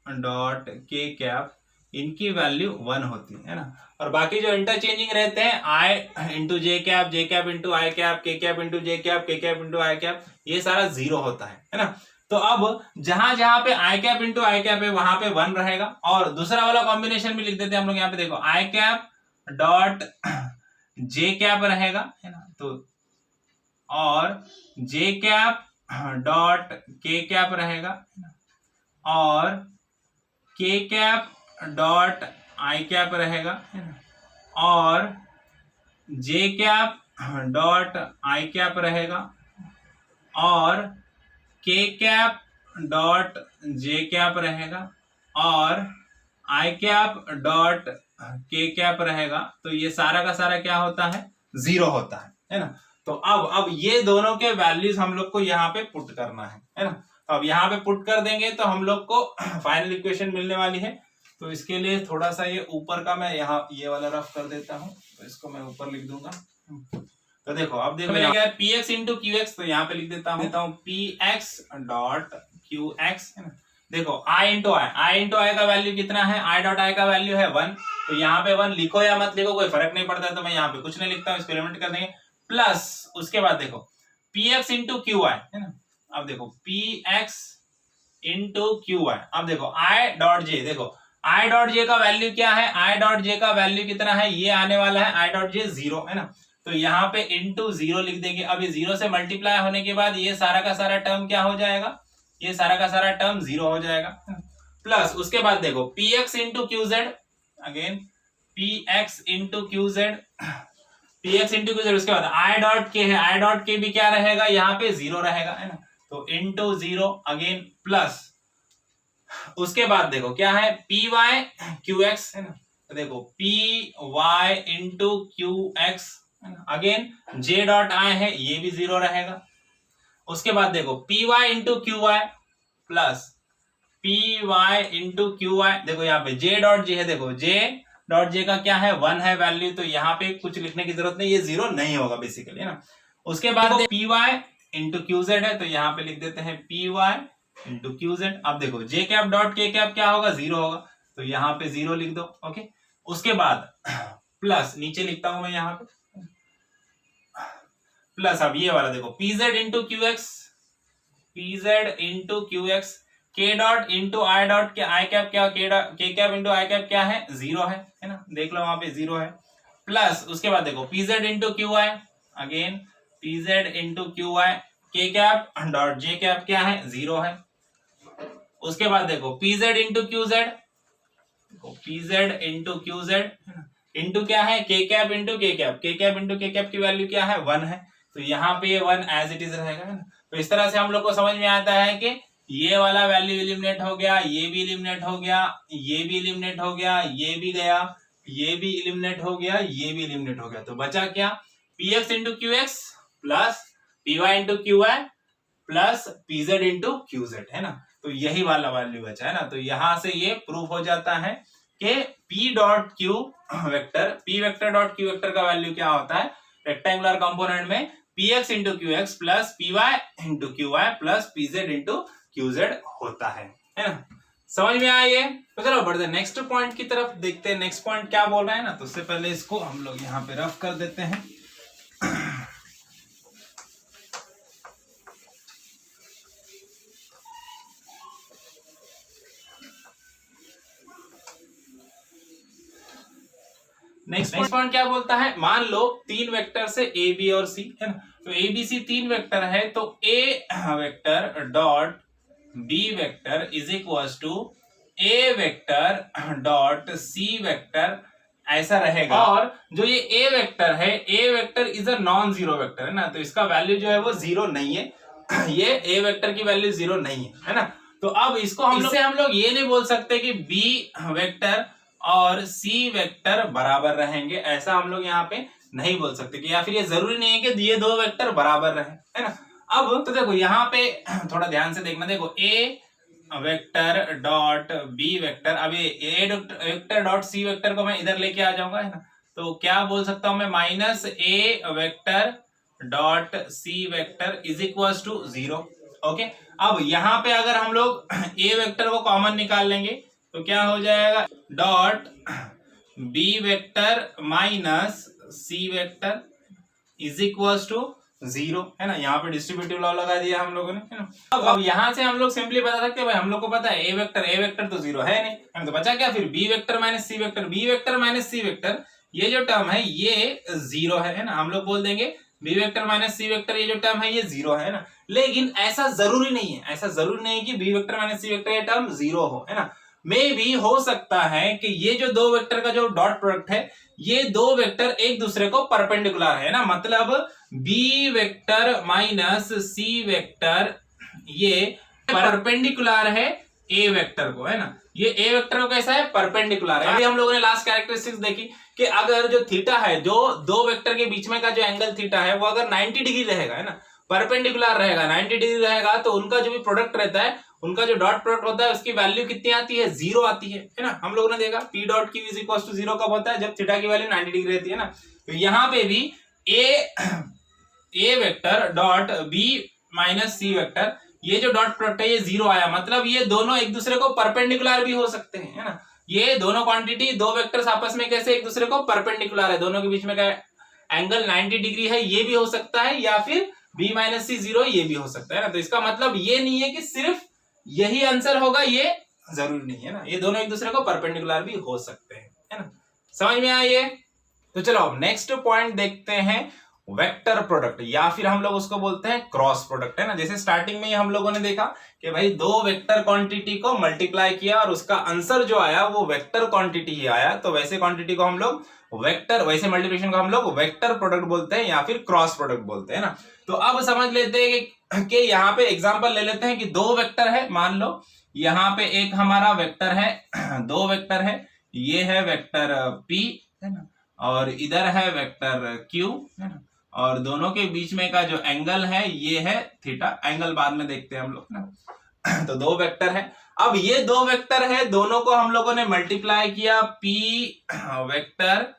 dot K cap, इनकी वैल्यू 1 होती है ना, और बाकी जो इंटरचेंजिंग रहते हैं आई into J cap into I cap, के कैप इंटू जे कैप, के कैप इंटू आई कैप, ये सारा 0 होता है ना। तो अब जहां जहां पे आई कैप इंटू आई कैप है वहां पे 1 रहेगा, और दूसरा वाला कॉम्बिनेशन भी लिख देते हैं हम लोग। यहाँ पे देखो आई कैप डॉट जे कैप रहेगा है ना, तो और जे कैप डॉट के कैप रहेगा, और K cap dot I cap रहेगा है ना, और जे कैप डॉट आई कैप रहेगा, और K cap dot J cap रहेगा, और आई कैप डॉट के कैप रहेगा। तो ये सारा का सारा क्या होता है 0 होता है ना। तो अब ये दोनों के वैल्यूज हम लोग को यहाँ पे पुट करना है ना। अब यहाँ पे पुट कर देंगे तो हम लोग को फाइनल इक्वेशन मिलने वाली है। तो इसके लिए थोड़ा सा ये ऊपर का मैं यहाँ ये वाला रफ कर देता हूँ, तो इसको मैं ऊपर लिख दूंगा। तो देखो अब देखो क्या P X into Q x, तो यहाँ पे लिख देता हूँ P x dot Q x है ना। देखो आई इंटू आई का वैल्यू कितना है, आई डॉट आई का वैल्यू है 1, तो यहाँ पे 1 लिखो या मत लिखो कोई फर्क नहीं पड़ता है, तो मैं यहाँ पे कुछ नहीं लिखता हूँ, इसको एलिमिनेट कर देंगे। प्लस उसके बाद देखो P X into Q I है ना। अब देखो पी एक्स इंटू क्यू आई, अब देखो आई डॉट जे, देखो आई डॉट जे का वैल्यू क्या है, आई डॉट जे का वैल्यू कितना है, ये आने वाला है आई डॉट जे 0 है ना। तो यहाँ पे इंटू 0 लिख देंगे। अब ये 0 से मल्टीप्लाई होने के बाद ये सारा का सारा टर्म क्या हो जाएगा, ये सारा का सारा टर्म 0 हो जाएगा। प्लस उसके बाद देखो P X into Q Z, again P X into Q Z, P X into Q Z, उसके बाद आई डॉट के है, आई डॉट के भी क्या रहेगा यहाँ पे 0 रहेगा, है ना, तो इंटू 0 अगेन प्लस उसके बाद देखो क्या है पी वाई क्यू एक्स, है ना, तो देखो P Y into Q X, again J dot I है ये भी 0 रहेगा। उसके बाद देखो P Y into Q Y plus P Y into Q Y, देखो यहाँ पे जे डॉट जे है, देखो जे डॉट जे का क्या है 1 है वैल्यू, तो यहाँ पे कुछ लिखने की जरूरत नहीं, ये 0 नहीं होगा बेसिकली, है ना। उसके बाद P Y into Q Z है, तो यहाँ पे लिख देते हैं P Y into Q Z. अब देखो J cap dot K cap क्या होगा 0 होगा, तो यहाँ पे 0 लिख दो, ओके। उसके बाद प्लस नीचे लिखता हूं मैं यहाँ पे प्लस, अब ये वाला देखो P Z into Q x, P Z into Q x, के डॉट इंटू आई डॉट के आई कैप क्या, के कैप इंटू आई कैप क्या है 0 है ना, देख लो वहां पे 0 है। प्लस उसके बाद देखो पी जेड इंटू क्यू आई, again P Z into Q आई, के कैप डॉट जे कैप क्या है 0 है। उसके बाद देखो P Z into Q Z, P Z into Q Z into क्या है के कैप इंटू के कैप, के कैप इंटू के कैप की वैल्यू क्या है 1 है, तो यहाँ पे ये 1 एज इट इज रहेगा, है ना। तो इस तरह से हम लोग को समझ में आता है कि ये वाला वैल्यू एलिमिनेट हो गया, ये भी एलिमिनेट हो गया, ये भी एलिमिनेट हो गया, ये भी गया, ये भी एलिमिनेट हो गया, ये भी एलिमिनेट हो गया, तो बचा क्या P X into Q X plus P Y into Q Y plus P Z into Q Z, है ना। तो यही वाला वैल्यू बचा, है ना। तो यहां से ये प्रूफ हो जाता है कि P dot Q vector, P vector dot Q vector का वैल्यू क्या होता है रेक्टेंगुलर कंपोनेंट में P X into Q X plus P Y into Q Y plus P Z into Q Z होता है ना। समझ में आया ये? तो चलो बढ़ते नेक्स्ट पॉइंट की तरफ, देखते हैं नेक्स्ट पॉइंट क्या बोल रहा है ना। तो उससे पहले इसको हम लोग यहाँ पे रफ कर देते हैं। नेक्स्ट पॉइंट क्या बोलता है, मान लो 3 वेक्टर से ए बी और सी, है ना। तो ए बी सी 3 वेक्टर है, तो A vector dot B vector is equal to A vector dot C vector ऐसा रहेगा। और जो ये ए वेक्टर है, A vector is a non zero vector, है ना। तो इसका वैल्यू जो है वो 0 नहीं है, ये ए वेक्टर की वैल्यू 0 नहीं है ना। तो अब इसको हम लोग ये नहीं बोल सकते कि बी वेक्टर और सी वेक्टर बराबर रहेंगे, ऐसा हम लोग यहाँ पे नहीं बोल सकते कि, या फिर ये जरूरी नहीं है कि ये 2 वेक्टर बराबर रहे, है ना। अब तो देखो यहाँ पे थोड़ा ध्यान से देखना, देखो ए वेक्टर डॉट बी वेक्टर, अब ये A vector dot C vector को मैं इधर लेके आ जाऊंगा, है ना। तो क्या बोल सकता हूं मैं, minus A vector dot C vector is equal to 0, okay. अब यहाँ पे अगर हम लोग ए वेक्टर को कॉमन निकाल लेंगे तो क्या हो जाएगा, dot B vector minus C vector is equal to 0, है ना। यहाँ पे डिस्ट्रीब्यूटिव लॉ लगा दिया हम लोगों ने, है ना। अब यहाँ से हम लोग सिंपली बता सकते हैं, भाई हम लोग को पता है ए वेक्टर तो 0 है नहीं, तो बचा क्या फिर B vector minus C vector, B vector minus C vector ये जो टर्म है ये 0 है ना। हम लोग बोल देंगे B vector minus C vector ये जो टर्म है ये 0 है ना। लेकिन ऐसा जरूरी नहीं है, ऐसा जरूरी नहीं है कि B vector minus C vector ये टर्म 0 हो, है ना। मे भी हो सकता है कि ये जो 2 वेक्टर का जो डॉट प्रोडक्ट है, ये 2 वेक्टर एक दूसरे को परपेंडिकुलर है ना। मतलब B vector minus C vector ये परपेंडिकुलर है ए वेक्टर को, है ना। ये ए वेक्टर को कैसा है, परपेंडिकुलर है। अभी हम लोगों ने लास्ट कैरेक्टरिस्टिक्स देखी कि अगर जो थीटा है, जो 2 वेक्टर के बीच में का जो एंगल थीटा है वो अगर 90 डिग्री रहेगा, है ना, परपेंडिकुलर रहेगा, 90 डिग्री रहेगा, तो उनका जो भी प्रोडक्ट रहता है, उनका जो डॉट प्रोडक्ट होता है उसकी वैल्यू कितनी आती है, 0 आती है ना। हम लोगों ने देखा P dot Q is equal to 0 कब होता है, जब थीटा की वैल्यू 90 डिग्री रहती है ना। तो यहाँ पे भी ए vector dot B minus C vector ये जो डॉट प्रोडक्ट है ये 0 आया, मतलब ये दोनों एक दूसरे को परपेंडिकुलर भी हो सकते हैं, है ना। ये दोनों क्वांटिटी 2 वेक्टर्स आपस में कैसे एक दूसरे को परपेंडिकुलर है, दोनों के बीच में का एंगल 90 डिग्री है, ये भी हो सकता है, या फिर b माइनस सी 0 ये भी हो सकता है ना। तो इसका मतलब ये नहीं है कि सिर्फ यही आंसर होगा, ये जरूरी नहीं है ना, ये दोनों एक दूसरे को परपेंडिकुलर भी हो सकते हैं, है ना। समझ में आया ये? तो चलो अब नेक्स्ट पॉइंट देखते हैं, वेक्टर प्रोडक्ट, या फिर हम लोग उसको बोलते हैं क्रॉस प्रोडक्ट, है ना। जैसे स्टार्टिंग में ही हम लोगों ने देखा कि भाई दो वेक्टर क्वांटिटी को मल्टीप्लाई किया और उसका आंसर जो आया वो वेक्टर क्वांटिटी ही आया, तो वैसे क्वांटिटी को हम लोग वेक्टर, वैसे मल्टीप्लिकेशन को हम लोग वेक्टर प्रोडक्ट बोलते हैं या फिर क्रॉस प्रोडक्ट बोलते हैं ना। तो अब समझ लेते हैं कि यहाँ पे एग्जांपल ले लेते हैं कि दो वेक्टर है, मान लो यहाँ पे एक हमारा वेक्टर है, दो वेक्टर है, ये है वेक्टर p, है ना, और इधर है वेक्टर q, है ना, और दोनों के बीच में का जो एंगल है ये है थीटा, एंगल बाद में देखते हैं हम लोग ना। तो दो वेक्टर है, अब ये दो वेक्टर है, दोनों को हम लोगों ने मल्टीप्लाई किया p वेक्टर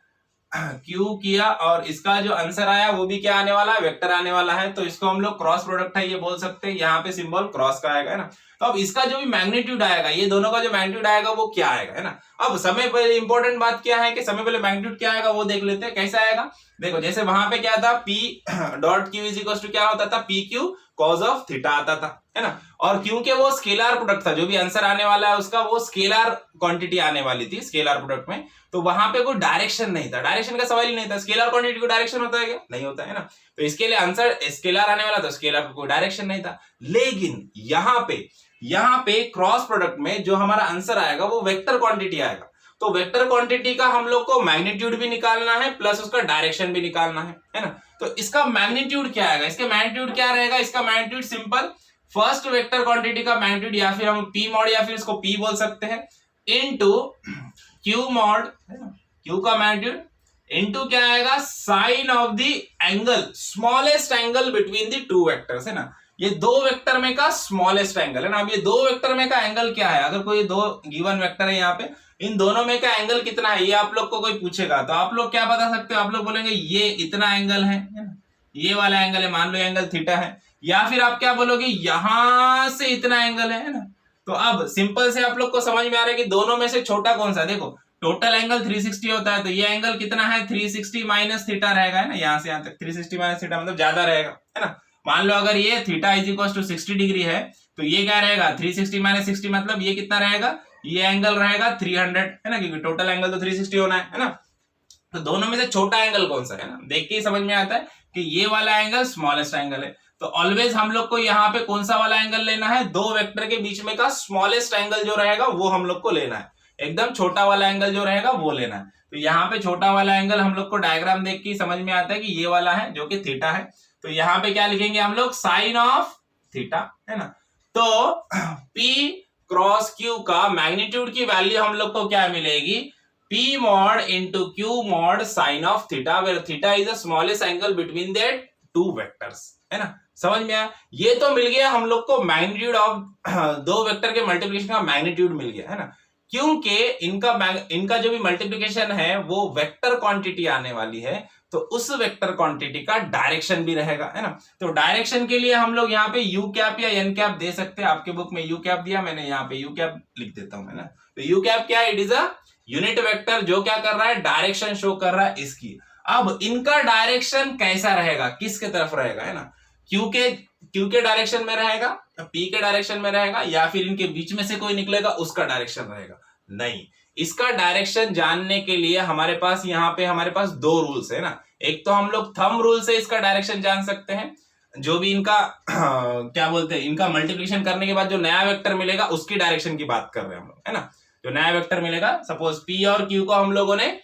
q किया, और इसका जो आंसर आया वो भी क्या आने वाला है, वेक्टर आने वाला है, तो इसको हम लोग क्रॉस प्रोडक्ट है ये बोल सकते हैं, यहाँ पे सिंबल क्रॉस का आएगा, है ना। तो अब इसका जो भी मैग्नीट्यूड आएगा, ये दोनों का जो मैग्नीट्यूड आएगा वो क्या आएगा, है ना। अब समय पहले इंपॉर्टेंट बात क्या है कि समय पहले मैग्नीट्यूड क्या आएगा वो देख लेते हैं, कैसा आएगा। देखो जैसे वहां पे क्या था, p dot q is equal to क्या होता था, P Q cos of theta आता था, है ना, और क्योंकि वो स्केलर प्रोडक्ट था, जो भी आंसर आने वाला है उसका वो स्केलर क्वांटिटी आने वाली थी स्केलर प्रोडक्ट में, तो वहां पे कोई डायरेक्शन नहीं था, डायरेक्शन का सवाल ही नहीं था। स्केलर क्वांटिटी को डायरेक्शन होता है क्या, नहीं होता है ना, तो इसके लिए आंसर स्केलर आने वाला, तो स्केलर को कोई डायरेक्शन नहीं था। लेकिन यहाँ पे क्रॉस प्रोडक्ट में जो हमारा आंसर आएगा वो वेक्टर क्वांटिटी आएगा, तो वेक्टर क्वांटिटी का हम लोग को मैग्नीट्यूड भी निकालना है प्लस उसका डायरेक्शन भी निकालना है ना। तो इसका मैग्नीट्यूड क्या आएगा, इसका मैग्नीट्यूड क्या रहेगा, इसका magnitude simple, first vector quantity का मैग्नीट्यूड या फिर हम p मॉड या फिर इसको p बोल सकते हैं, इनटू q मॉड, है ना, q का मैग्नीट्यूड इनटू क्या आएगा, sine of the angle, smallest angle between the two vectors, है ना। ये दो वेक्टर में का स्मॉलेस्ट एंगल है ना। अब ये दो वेक्टर में का एंगल क्या है, अगर कोई दो गिवन वेक्टर है यहाँ पे, इन दोनों में का एंगल कितना है ये आप लोग को कोई पूछेगा तो आप लोग क्या बता सकते हो, आप लोग बोलेंगे ये इतना एंगल है ना, ये वाला एंगल है, मान लो एंगल थीटा है, या फिर आप क्या बोलोगे यहां से इतना एंगल है ना। तो अब सिंपल से आप लोग को समझ में आ रहा है कि दोनों में से छोटा कौन सा, देखो टोटल एंगल 360 होता है, तो ये एंगल कितना है 360 माइनस थीटा रहेगा, है ना, यहाँ से यहाँ तक 360 माइनस थीटा मतलब ज्यादा रहेगा, है ना। मान लो अगर ये theta is equal to 60 degree है तो ये क्या रहेगा 360 माइनस 60 मतलब ये कितना रहेगा, ये एंगल रहेगा 300, है ना, क्योंकि टोटल एंगल तो 360 होना है ना। तो दोनों में से छोटा एंगल कौन सा है ना, देख के ही समझ में आता है कि ये वाला एंगल स्मॉलेस्ट एंगल है। तो ऑलवेज हम लोग को यहाँ पे कौन सा वाला एंगल लेना है, दो वेक्टर के बीच में का स्मॉलेस्ट एंगल जो रहेगा वो हम लोग को लेना है, एकदम छोटा वाला एंगल जो रहेगा वो लेना है। तो यहाँ पे छोटा वाला एंगल हम लोग को डायग्राम देख के समझ में आता है कि ये वाला है जो कि थीटा है, तो यहाँ पे क्या लिखेंगे हम लोग, साइन ऑफ थीटा, है ना। तो P क्रॉस Q का मैग्नीट्यूड की वैल्यू हम लोग को क्या मिलेगी, P mod into Q mod sine of theta, where theta is the smallest angle between that two vectors, है ना। समझ में आया, ये तो मिल गया हम लोग को मैग्नीट्यूड ऑफ दो वेक्टर के मल्टीप्लिकेशन का मैग्नीट्यूड मिल गया, है ना, क्योंकि इनका जो भी मल्टीप्लिकेशन है वो वेक्टर क्वांटिटी आने वाली है, तो उस वेक्टर क्वांटिटी का डायरेक्शन भी रहेगा, है ना। तो डायरेक्शन के लिए हम लोग यहाँ पे यू कैप या एन कैप दे सकते हैं, आपके बुक में यू कैप दिया, मैंने यहाँ पे यू कैप लिख देता हूं, है ना। तो यू कैप क्या है, it is a unit vector जो क्या कर रहा है, डायरेक्शन शो कर रहा है इसकी। अब इनका डायरेक्शन कैसा रहेगा, किसके तरफ रहेगा, है ना, क्यू के डायरेक्शन में रहेगा, पी के डायरेक्शन में रहेगा, या फिर इनके बीच में से कोई निकलेगा उसका डायरेक्शन रहेगा, नहीं। इसका डायरेक्शन जानने के लिए हमारे पास यहाँ पे हमारे पास दो रूल्स है ना, एक तो हम लोग थंब रूल से इसका डायरेक्शन जान सकते हैं, जो भी इनका क्या बोलते हैं, इनका मल्टीप्लिकेशन करने के बाद जो नया वेक्टर मिलेगा उसकी डायरेक्शन की बात कर रहे हैं हम लोग, है ना। जो नया वेक्टर मिलेगा, सपोज पी और क्यू को हम लोगों ने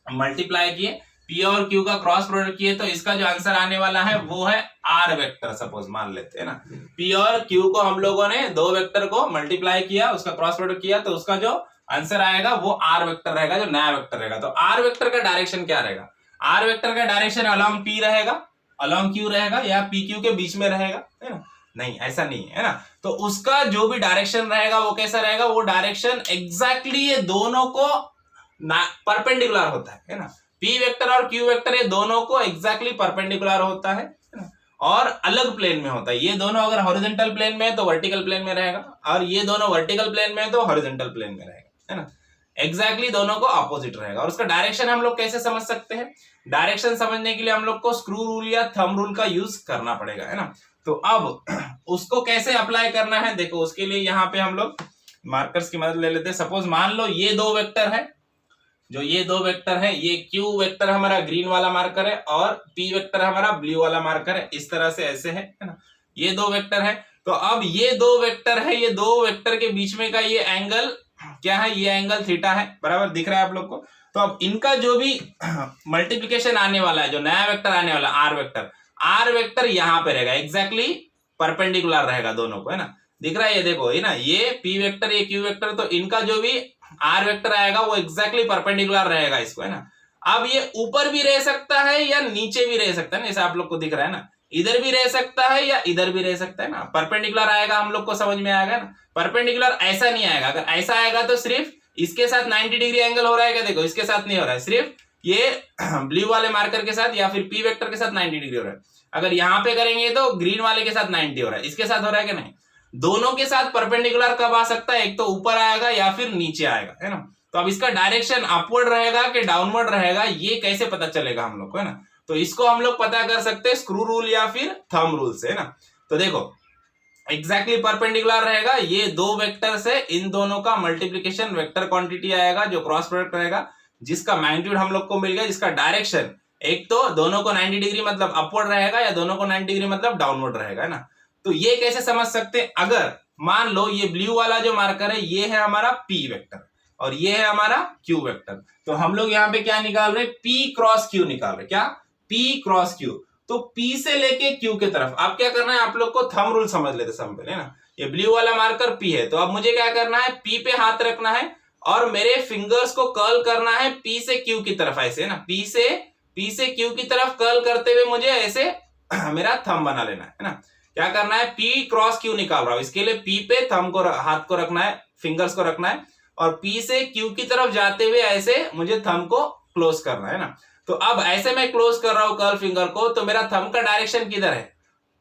मल्टीप्लाई किए, P और Q का क्रॉस प्रोडक्ट किए, तो इसका जो आंसर आने वाला है वो है R वेक्टर, सपोज मान लेते हैं ना। P और Q को हम लोगों ने दो वेक्टर को मल्टीप्लाई किया, उसका क्रॉस प्रोडक्ट किया, तो उसका जो आंसर आएगा वो R वेक्टर रहेगा, जो नया वेक्टर रहेगा। तो R वेक्टर का डायरेक्शन क्या रहेगा, R वेक्टर का डायरेक्शन अलोंग P रहेगा, अलोंग Q रहेगा, या PQ के बीच में रहेगा, है ना, नहीं ऐसा नहीं है ना। तो उसका जो भी डायरेक्शन रहेगा वो कैसा रहेगा, वो डायरेक्शन एग्जैक्टली ये दोनों को परपेंडिकुलर होता है ना। P वेक्टर और Q वेक्टर ये दोनों को एग्जैक्टली परपेंडिकुलर होता है ना, और अलग प्लेन में होता है। ये दोनों अगर हॉरिजॉन्टल प्लेन में है तो वर्टिकल प्लेन में रहेगा, और ये दोनों वर्टिकल प्लेन में है तो हॉरिजॉन्टल प्लेन में रहेगा, है ना, एग्जैक्टली दोनों को अपोजिट रहेगा। और उसका डायरेक्शन हम लोग कैसे समझ सकते हैं, डायरेक्शन समझने के लिए हम लोग को स्क्रू रूल या थंब रूल का यूज करना पड़ेगा, है ना। तो अब उसको कैसे अप्लाई करना है, देखो उसके लिए यहाँ पे हम लोग मार्कर्स की मदद ले लेते हैं। सपोज मान लो ये दो वेक्टर है, जो ये दो वेक्टर है, ये Q वेक्टर हमारा ग्रीन वाला मार्कर है और P वेक्टर हमारा ब्लू वाला मार्कर है, इस तरह से ऐसे है ना, ये दो वेक्टर है। तो अब ये दो वेक्टर है, ये दो वेक्टर के बीच में का ये एंगल क्या है, ये एंगल थीटा है, बराबर दिख रहा है आप लोग को। तो अब इनका जो भी मल्टीप्लिकेशन आने वाला है, जो नया वेक्टर आने वाला आर वेक्टर यहाँ पे रहेगा, एग्जैक्टली परपेंडिकुलर रहेगा दोनों को, है ना, दिख रहा है ये देखो, ये ना, ये P वेक्टर ये Q वेक्टर, तो इनका जो भी आर वेक्टर आएगा वो एग्जैक्टली परपेंडिकुलर रहेगा इसको, है ना। अब ये ऊपर भी रह सकता है या नीचे भी रह सकता है ना, जैसे आप लोग को दिख रहा है ना, इधर भी रह सकता है या इधर भी रह सकता है ना। परपेंडिकुलर आएगा हम लोग को समझ में आएगा ना, परपेंडिकुलर ऐसा नहीं आएगा, अगर ऐसा आएगा तो सिर्फ इसके साथ 90 डिग्री एंगल हो रहा है क्या, देखो इसके साथ नहीं हो रहा है, सिर्फ ये ब्लू वाले मार्कर के साथ या फिर P वेक्टर के साथ 90 डिग्री हो रहा है। अगर यहाँ पे करेंगे तो ग्रीन वाले के साथ 90 हो रहा है, इसके साथ हो रहा है कि नहीं, दोनों के साथ परपेंडिकुलर कब आ सकता है, एक तो ऊपर आएगा या फिर नीचे आएगा, है ना। तो अब इसका डायरेक्शन अपवर्ड रहेगा कि डाउनवर्ड रहेगा, ये कैसे पता चलेगा हम लोग को, है ना। तो इसको हम लोग पता कर सकते हैं स्क्रू रूल या फिर थंब रूल से, है ना। तो देखो एग्जैक्टली परपेंडिकुलर रहेगा, ये दो वेक्टर से इन दोनों का मल्टीप्लीकेशन वेक्टर क्वांटिटी आएगा जो क्रॉस प्रोडक्ट रहेगा, जिसका मैग्नीट्यूड हम लोग को मिल गया, जिसका डायरेक्शन एक तो दोनों को 90 डिग्री मतलब अपवर्ड रहेगा या दोनों को 90 डिग्री मतलब डाउनवर्ड रहेगा, है ना। तो ये कैसे समझ सकते हैं, अगर मान लो ये ब्लू वाला जो मार्कर है ये है हमारा P वेक्टर और ये है हमारा Q वेक्टर, तो हम लोग यहाँ पे क्या निकाल रहे हैं, P क्रॉस Q निकाल रहे हैं, क्या P क्रॉस Q। तो P से लेके Q की तरफ आप क्या करना है, आप लोग को थंब रूल समझ लेते सब पहले, है ना। ये ब्लू वाला मार्कर P है, तो अब मुझे क्या करना है, P पे हाथ रखना है और मेरे फिंगर्स को कर्ल करना है P से Q की तरफ, ऐसे, है ना, P से Q की तरफ कर्ल करते हुए मुझे ऐसे मेरा थंब बना लेना है ना। क्या करना है, P क्रॉस Q निकाल रहा हूं, इसके लिए P पे थंब को हाथ को रखना है, फिंगर्स को रखना है और P से Q की तरफ जाते हुए ऐसे मुझे थंब को क्लोज करना है ना। तो अब ऐसे मैं क्लोज कर रहा हूं कर्ल फिंगर को, तो मेरा थंब का डायरेक्शन किधर है,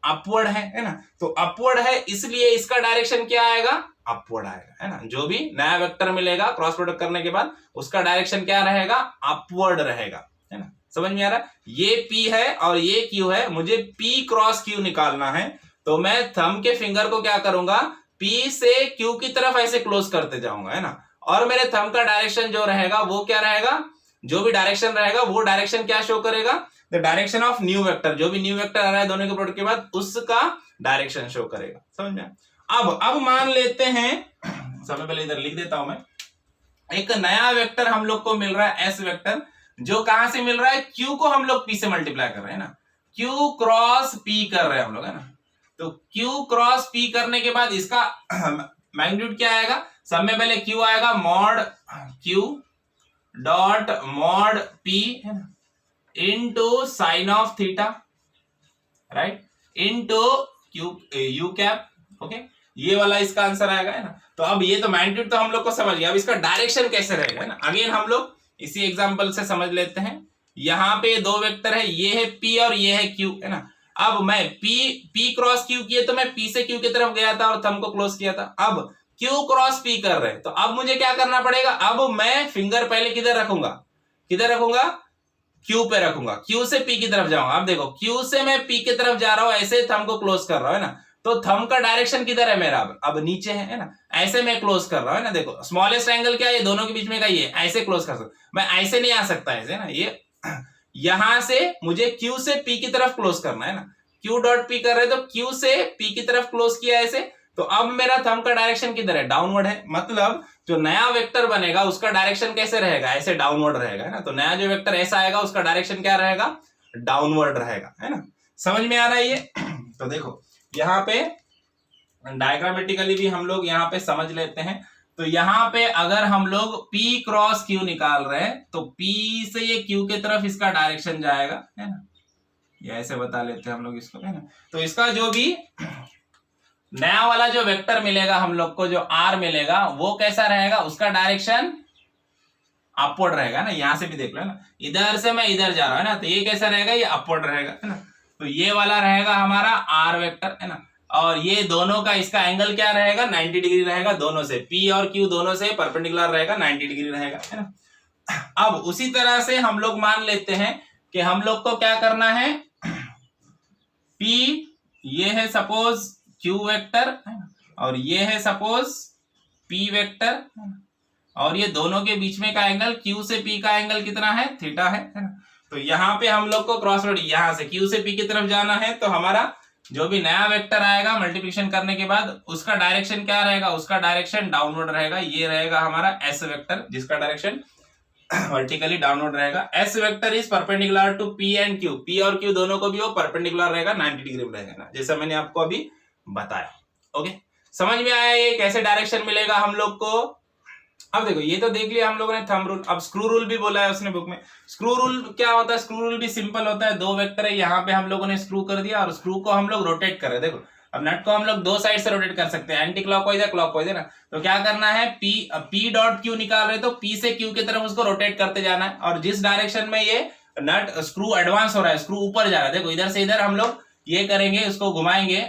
अपवर्ड है ना। तो अपवर्ड है इसलिए इसका डायरेक्शन क्या आएगा, अपवर्ड आएगा, है ना। जो भी नया वेक्टर मिलेगा क्रॉस प्रोडक्ट करने के बाद उसका डायरेक्शन क्या रहेगा, अपवर्ड रहेगा, है ना। समझ में आ रहा है, ये P है और ये Q है, मुझे P क्रॉस Q निकालना है, तो मैं थंब के फिंगर को क्या करूंगा, P से Q की तरफ ऐसे क्लोज करते जाऊंगा, है ना। और मेरे थंब का डायरेक्शन जो रहेगा वो क्या रहेगा, जो भी डायरेक्शन रहेगा वो डायरेक्शन क्या शो करेगा, the direction of new vector, जो भी न्यू वेक्टर आ रहा है दोनों के प्रोडक्ट के बाद उसका डायरेक्शन शो करेगा, समझ में। अब मान लेते हैं, सबसे पहले इधर लिख देता हूं मैं, एक नया वेक्टर हम लोग को मिल रहा है S वेक्टर, जो कहां से मिल रहा है, Q को हम लोग P से मल्टीप्लाई कर रहे हैं ना, Q क्रॉस P कर रहे हैं हम लोग, है ना। तो Q क्रॉस P करने के बाद इसका मैग्नीट्यूड क्या आएगा, सब में पहले Q आएगा mod Q dot mod P, है ना, into sine of theta, right, into U cap, okay, ये वाला इसका आंसर आएगा, है ना। तो अब ये तो मैग्नीट्यूड तो हम लोग को समझ गया, अब इसका डायरेक्शन कैसे रहेगा, है ना। अगेन हम लोग इसी एग्जांपल से समझ लेते हैं, यहाँ पे दो वेक्टर है, ये है P और ये है Q, है ना। अब मैं P क्रॉस Q किए तो मैं P से Q की तरफ गया था और थंब को क्लोज किया था, अब Q क्रॉस P कर रहे हैं, तो अब मुझे क्या करना पड़ेगा, अब मैं फिंगर पहले किधर रखूंगा, Q पे रखूंगा, Q से P की तरफ जाऊंगा। अब देखो Q से मैं P की तरफ जा रहा हूं, ऐसे थंब को क्लोज कर रहा हूं, है ना। तो थंब का डायरेक्शन किधर है मेरा, अब नीचे है ना, ऐसे मैं क्लोज कर रहा हूं, है ना। देखो स्मॉलेस्ट एंगल क्या है, दोनों के बीच में का ये, ऐसे क्लोज कर सकता, मैं ऐसे नहीं आ सकता, ऐसे ना, ये यहां से मुझे Q से P की तरफ क्लोज करना है ना, Q डॉट P कर रहे तो Q से P की तरफ क्लोज किया ऐसे, तो अब मेरा थंब का डायरेक्शन किधर है, डाउनवर्ड है, मतलब जो नया वेक्टर बनेगा उसका डायरेक्शन कैसे रहेगा, ऐसे डाउनवर्ड रहेगा, है ना। तो नया जो वेक्टर ऐसा आएगा उसका डायरेक्शन क्या रहेगा, डाउनवर्ड रहेगा, है ना। समझ में आ रहा है ये। तो देखो यहाँ पे डायग्रामेटिकली भी हम लोग यहाँ पे समझ लेते हैं, तो यहाँ पे अगर हम लोग P क्रॉस Q निकाल रहे हैं तो P से ये Q के तरफ इसका डायरेक्शन जाएगा, है ना, ये ऐसे बता लेते हैं हम लोग इसको, है ना। तो इसका जो भी नया वाला जो वेक्टर मिलेगा हम लोग को, जो R मिलेगा वो कैसा रहेगा, उसका डायरेक्शन अपवर्ड रहेगा ना, यहां से भी देख लो ना, इधर से मैं इधर जा रहा हूं ना, तो ये कैसा रहेगा, ये अपवर्ड रहेगा, है ना। तो ये वाला रहेगा हमारा R वेक्टर, है ना, और ये दोनों का इसका एंगल क्या रहेगा, 90 डिग्री रहेगा, दोनों से P और Q दोनों से परपेंडिकुलर रहेगा, 90 डिग्री रहेगा, है ना। अब उसी तरह से हम लोग मान लेते हैं कि हम लोग को क्या करना है, P ये है सपोज Q वेक्टर, और ये है सपोज P वेक्टर, और ये दोनों के बीच में का एंगल Q से P का एंगल कितना है, थीटा है ना। तो यहाँ पे हम लोग को क्रॉस प्रोडक्ट यहाँ से Q से P की तरफ जाना है, तो हमारा जो भी नया वेक्टर आएगा मल्टीप्लिकेशन करने के बाद उसका डायरेक्शन क्या रहेगा, उसका डायरेक्शन डाउनवर्ड रहेगा। ये रहेगा हमारा एस वेक्टर जिसका डायरेक्शन वर्टिकली डाउनवर्ड रहेगा। S vector is perpendicular to P and Q, P और Q दोनों को भी वो परपेंडिकुलर रहेगा, 90 डिग्री में रहेगा ना, जैसा मैंने आपको अभी बताया। ओके, समझ में आया ये कैसे डायरेक्शन मिलेगा हम लोग को। अब देखो ये तो देख लिया हम लोगों ने थंब रूल, अब स्क्रू रूल भी बोला है उसने बुक में। स्क्रू रूल क्या होता है, स्क्रू रूल भी सिंपल होता है, दो वेक्टर है, यहाँ पे हम लोगों ने स्क्रू कर दिया और स्क्रू को हम लोग रोटेट कर रहे हैं। देखो अब नट को हम लोग दो साइड से रोटेट कर सकते हैं, एंटी क्लॉकवाइज या क्लॉकवाइज है ना। तो क्या करना है, P डॉट Q निकाल रहे तो P से Q की तरफ उसको रोटेट करते जाना है, और जिस डायरेक्शन में ये नट स्क्रू एडवांस हो रहा है, स्क्रू ऊपर जा रहा है, देखो इधर से इधर हम लोग ये करेंगे, उसको घुमाएंगे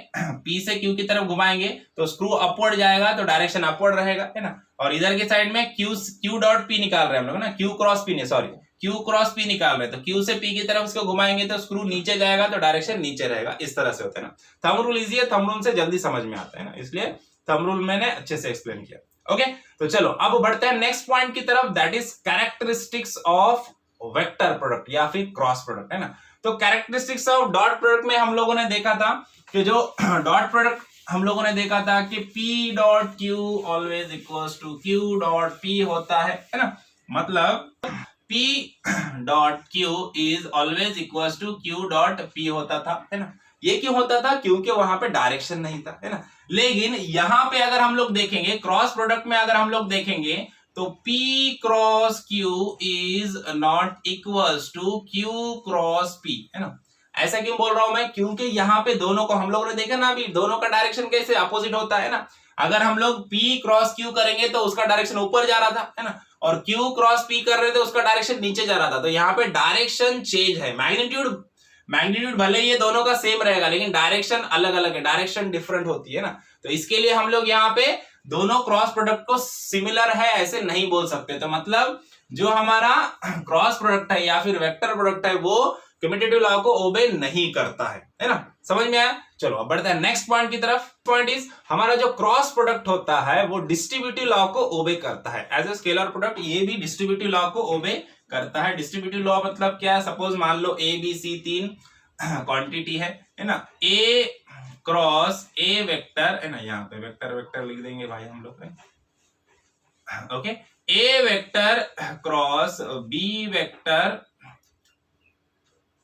P से Q की तरफ घुमाएंगे तो स्क्रू अपवर्ड जाएगा, तो डायरेक्शन अपवर्ड रहेगा है ना। और इधर की साइड में Q डॉट P निकाल रहे हैं हम लोग ना, Q क्रॉस P नहीं, सॉरी Q क्रॉस P निकाल रहे हैं, तो Q से P की तरफ उसको घुमाएंगे तो स्क्रू नीचे जाएगा, तो डायरेक्शन नीचे रहेगा। इस तरह से होता है ना। थंब रूल इजी है, थंब रूल से जल्दी समझ में आता है ना, इसलिए थंब रूल मैंने अच्छे से एक्सप्लेन किया। ओके, तो चलो अब बढ़ते हैं नेक्स्ट पॉइंट की तरफ, that is characteristics of vector product या फिर क्रॉस प्रोडक्ट है ना। तो कैरेक्टरिस्टिक्स ऑफ डॉट प्रोडक्ट में हम लोगों ने देखा था कि जो डॉट प्रोडक्ट हम लोगों ने देखा था कि P dot Q always equals to Q dot P होता है ना। मतलब P dot Q is always equals to Q dot P होता था है ना। ये क्यों होता था, क्योंकि वहां पे डायरेक्शन नहीं था है ना। लेकिन यहां पे अगर हम लोग देखेंगे क्रॉस प्रोडक्ट में, अगर हम लोग देखेंगे तो P cross Q is not equals to Q cross P है ना। ऐसा क्यों बोल रहा हूं मैं, क्योंकि यहाँ पे दोनों को हम लोगों ने देखा ना, अभी दोनों का डायरेक्शन कैसे अपोजिट होता है ना। अगर हम लोग P क्रॉस Q करेंगे तो उसका डायरेक्शन ऊपर जा रहा था है ना, और Q क्रॉस P कर रहे थे उसका डायरेक्शन नीचे जा रहा था। तो यहाँ पे डायरेक्शन चेंज है, मैग्नीट्यूड भले ये दोनों का सेम रहेगा लेकिन डायरेक्शन अलग अलग है, डायरेक्शन डिफरेंट होती है ना। तो इसके लिए हम लोग यहाँ पे दोनों क्रॉस प्रोडक्ट को सिमिलर है ऐसे नहीं बोल सकते। तो मतलब जो हमारा क्रॉस प्रोडक्ट है या फिर वेक्टर प्रोडक्ट है वो कम्यूटेटिव लॉ को ओबे नहीं करता है ना। समझ में आया। चलो अब बढ़ते हैं नेक्स्ट पॉइंट की तरफ। पॉइंट इज हमारा जो क्रॉस प्रोडक्ट होता है वो डिस्ट्रीब्यूटिव लॉ को ओबे करता है। एज ए स्केलर प्रोडक्ट ये भी डिस्ट्रीब्यूटिव लॉ को ओबे करता है। डिस्ट्रीब्यूटिव लॉ मतलब क्या है, सपोज मान लो A B C तीन क्वांटिटी है ना, A क्रॉस A वेक्टर है ना, यहाँ पे वेक्टर लिख देंगे भाई हम लोग। Okay, A vector cross B vector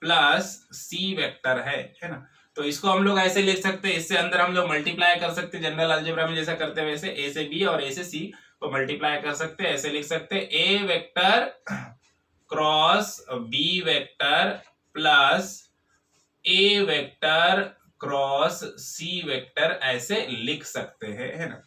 plus C vector है ना। तो इसको हम लोग ऐसे लिख सकते हैं, इससे अंदर हम लोग मल्टीप्लाई कर सकते हैं, जनरल अलजेब्रा में जैसा करते हैं वैसे A से B और A से C को मल्टीप्लाई कर सकते हैं। ऐसे लिख सकते हैं A vector cross B vector plus A vector cross C vector, ऐसे लिख सकते हैं है ना।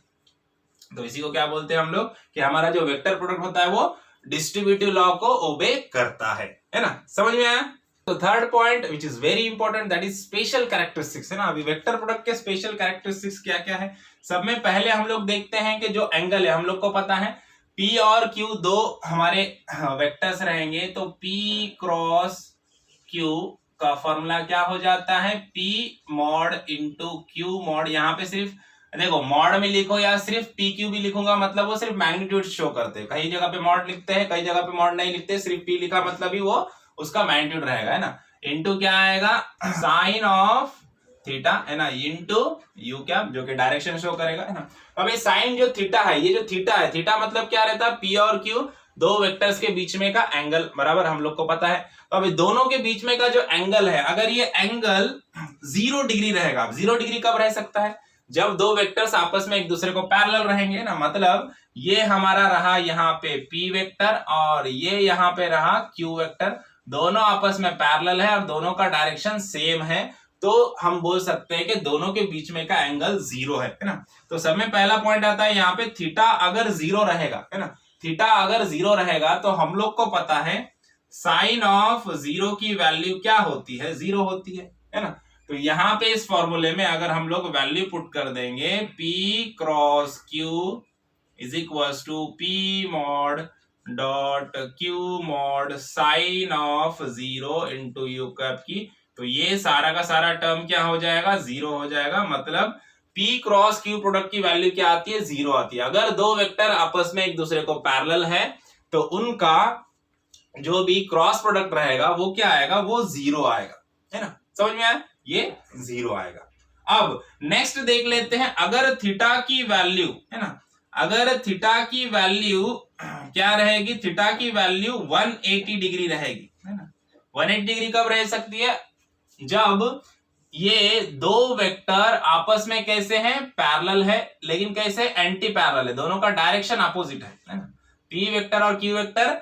तो इसी को क्या बोलते हैं हम लोग कि हमारा जो वेक्टर प्रोडक्ट होता है वो डिस्ट्रीब्यूटिव लॉ को ओबे करता है ना। समझ में आया। तो third point which is very important that is special characteristics है ना। अभी वेक्टर प्रोडक्ट के स्पेशल कैरेक्टरिस्टिक्स क्या क्या है, सब में पहले हम लोग देखते हैं कि जो एंगल है हम लोग को पता है P और Q दो हमारे वेक्टर्स रहेंगे, तो P क्रॉस Q का फॉर्मूला क्या हो जाता है, P mod into Q mod. यहाँ पे सिर्फ देखो मॉड में लिखो या सिर्फ PQ भी लिखूंगा मतलब वो सिर्फ मैग्नीट्यूड शो करते हैं। कई जगह पे मॉड लिखते हैं, कई जगह पे मॉड नहीं लिखते, सिर्फ P लिखा मतलब ही वो उसका मैग्नीट्यूड रहेगा है ना। इंटू क्या आएगा, साइन ऑफ थीटा है ना, इंटू यू क्या जो कि डायरेक्शन शो करेगा है ना। अब ये साइन जो थीटा है, ये जो थीटा है, थीटा मतलब क्या रहता है, P और Q दो वेक्टर्स के बीच में का एंगल बराबर हम लोग को पता है। तो अभी दोनों के बीच में का जो एंगल है, अगर ये एंगल 0 डिग्री रहेगा, अब 0 डिग्री कब रह सकता है, जब दो वेक्टर्स आपस में एक दूसरे को पैरेलल रहेंगे ना। मतलब ये हमारा रहा यहाँ पे P वेक्टर और ये यहाँ पे रहा Q वेक्टर, दोनों आपस में पैरेलल है और दोनों का डायरेक्शन सेम है, तो हम बोल सकते हैं कि दोनों के बीच में का एंगल 0 है ना। तो सब में पहला पॉइंट आता है यहाँ पे थीटा अगर 0 रहेगा है ना, थीटा अगर 0 रहेगा तो हम लोग को पता है साइन ऑफ 0 की वैल्यू क्या होती है, 0 होती है ना। तो यहाँ पे इस फॉर्मूले में अगर हम लोग वैल्यू पुट कर देंगे P cross Q is equals to P mod dot Q mod sine of 0 into U cap की, तो ये सारा का सारा टर्म क्या हो जाएगा, 0 हो जाएगा। मतलब P क्रॉस Q प्रोडक्ट की वैल्यू क्या आती है? 0 आती है। अगर दो वेक्टर आपस में एक दूसरे को पैरेलल है तो उनका जो भी क्रॉस प्रोडक्ट रहेगा वो क्या आएगा? वो 0 आएगा, है ना? समझ में आया? ये 0 आएगा। अब नेक्स्ट देख लेते हैं, अगर थीटा की वैल्यू, है ना, अगर थीटा की वैल्यू क्या रहेगी? थीटा की वैल्यू 180 डिग्री रहेगी, है ना। 180 डिग्री कब रह सकती है? जब ये दो वेक्टर आपस में कैसे हैं? पैरेलल है, लेकिन कैसे? एंटी पैरेलल है, दोनों का डायरेक्शन अपोजिट है ना। पी वेक्टर और क्यू वेक्टर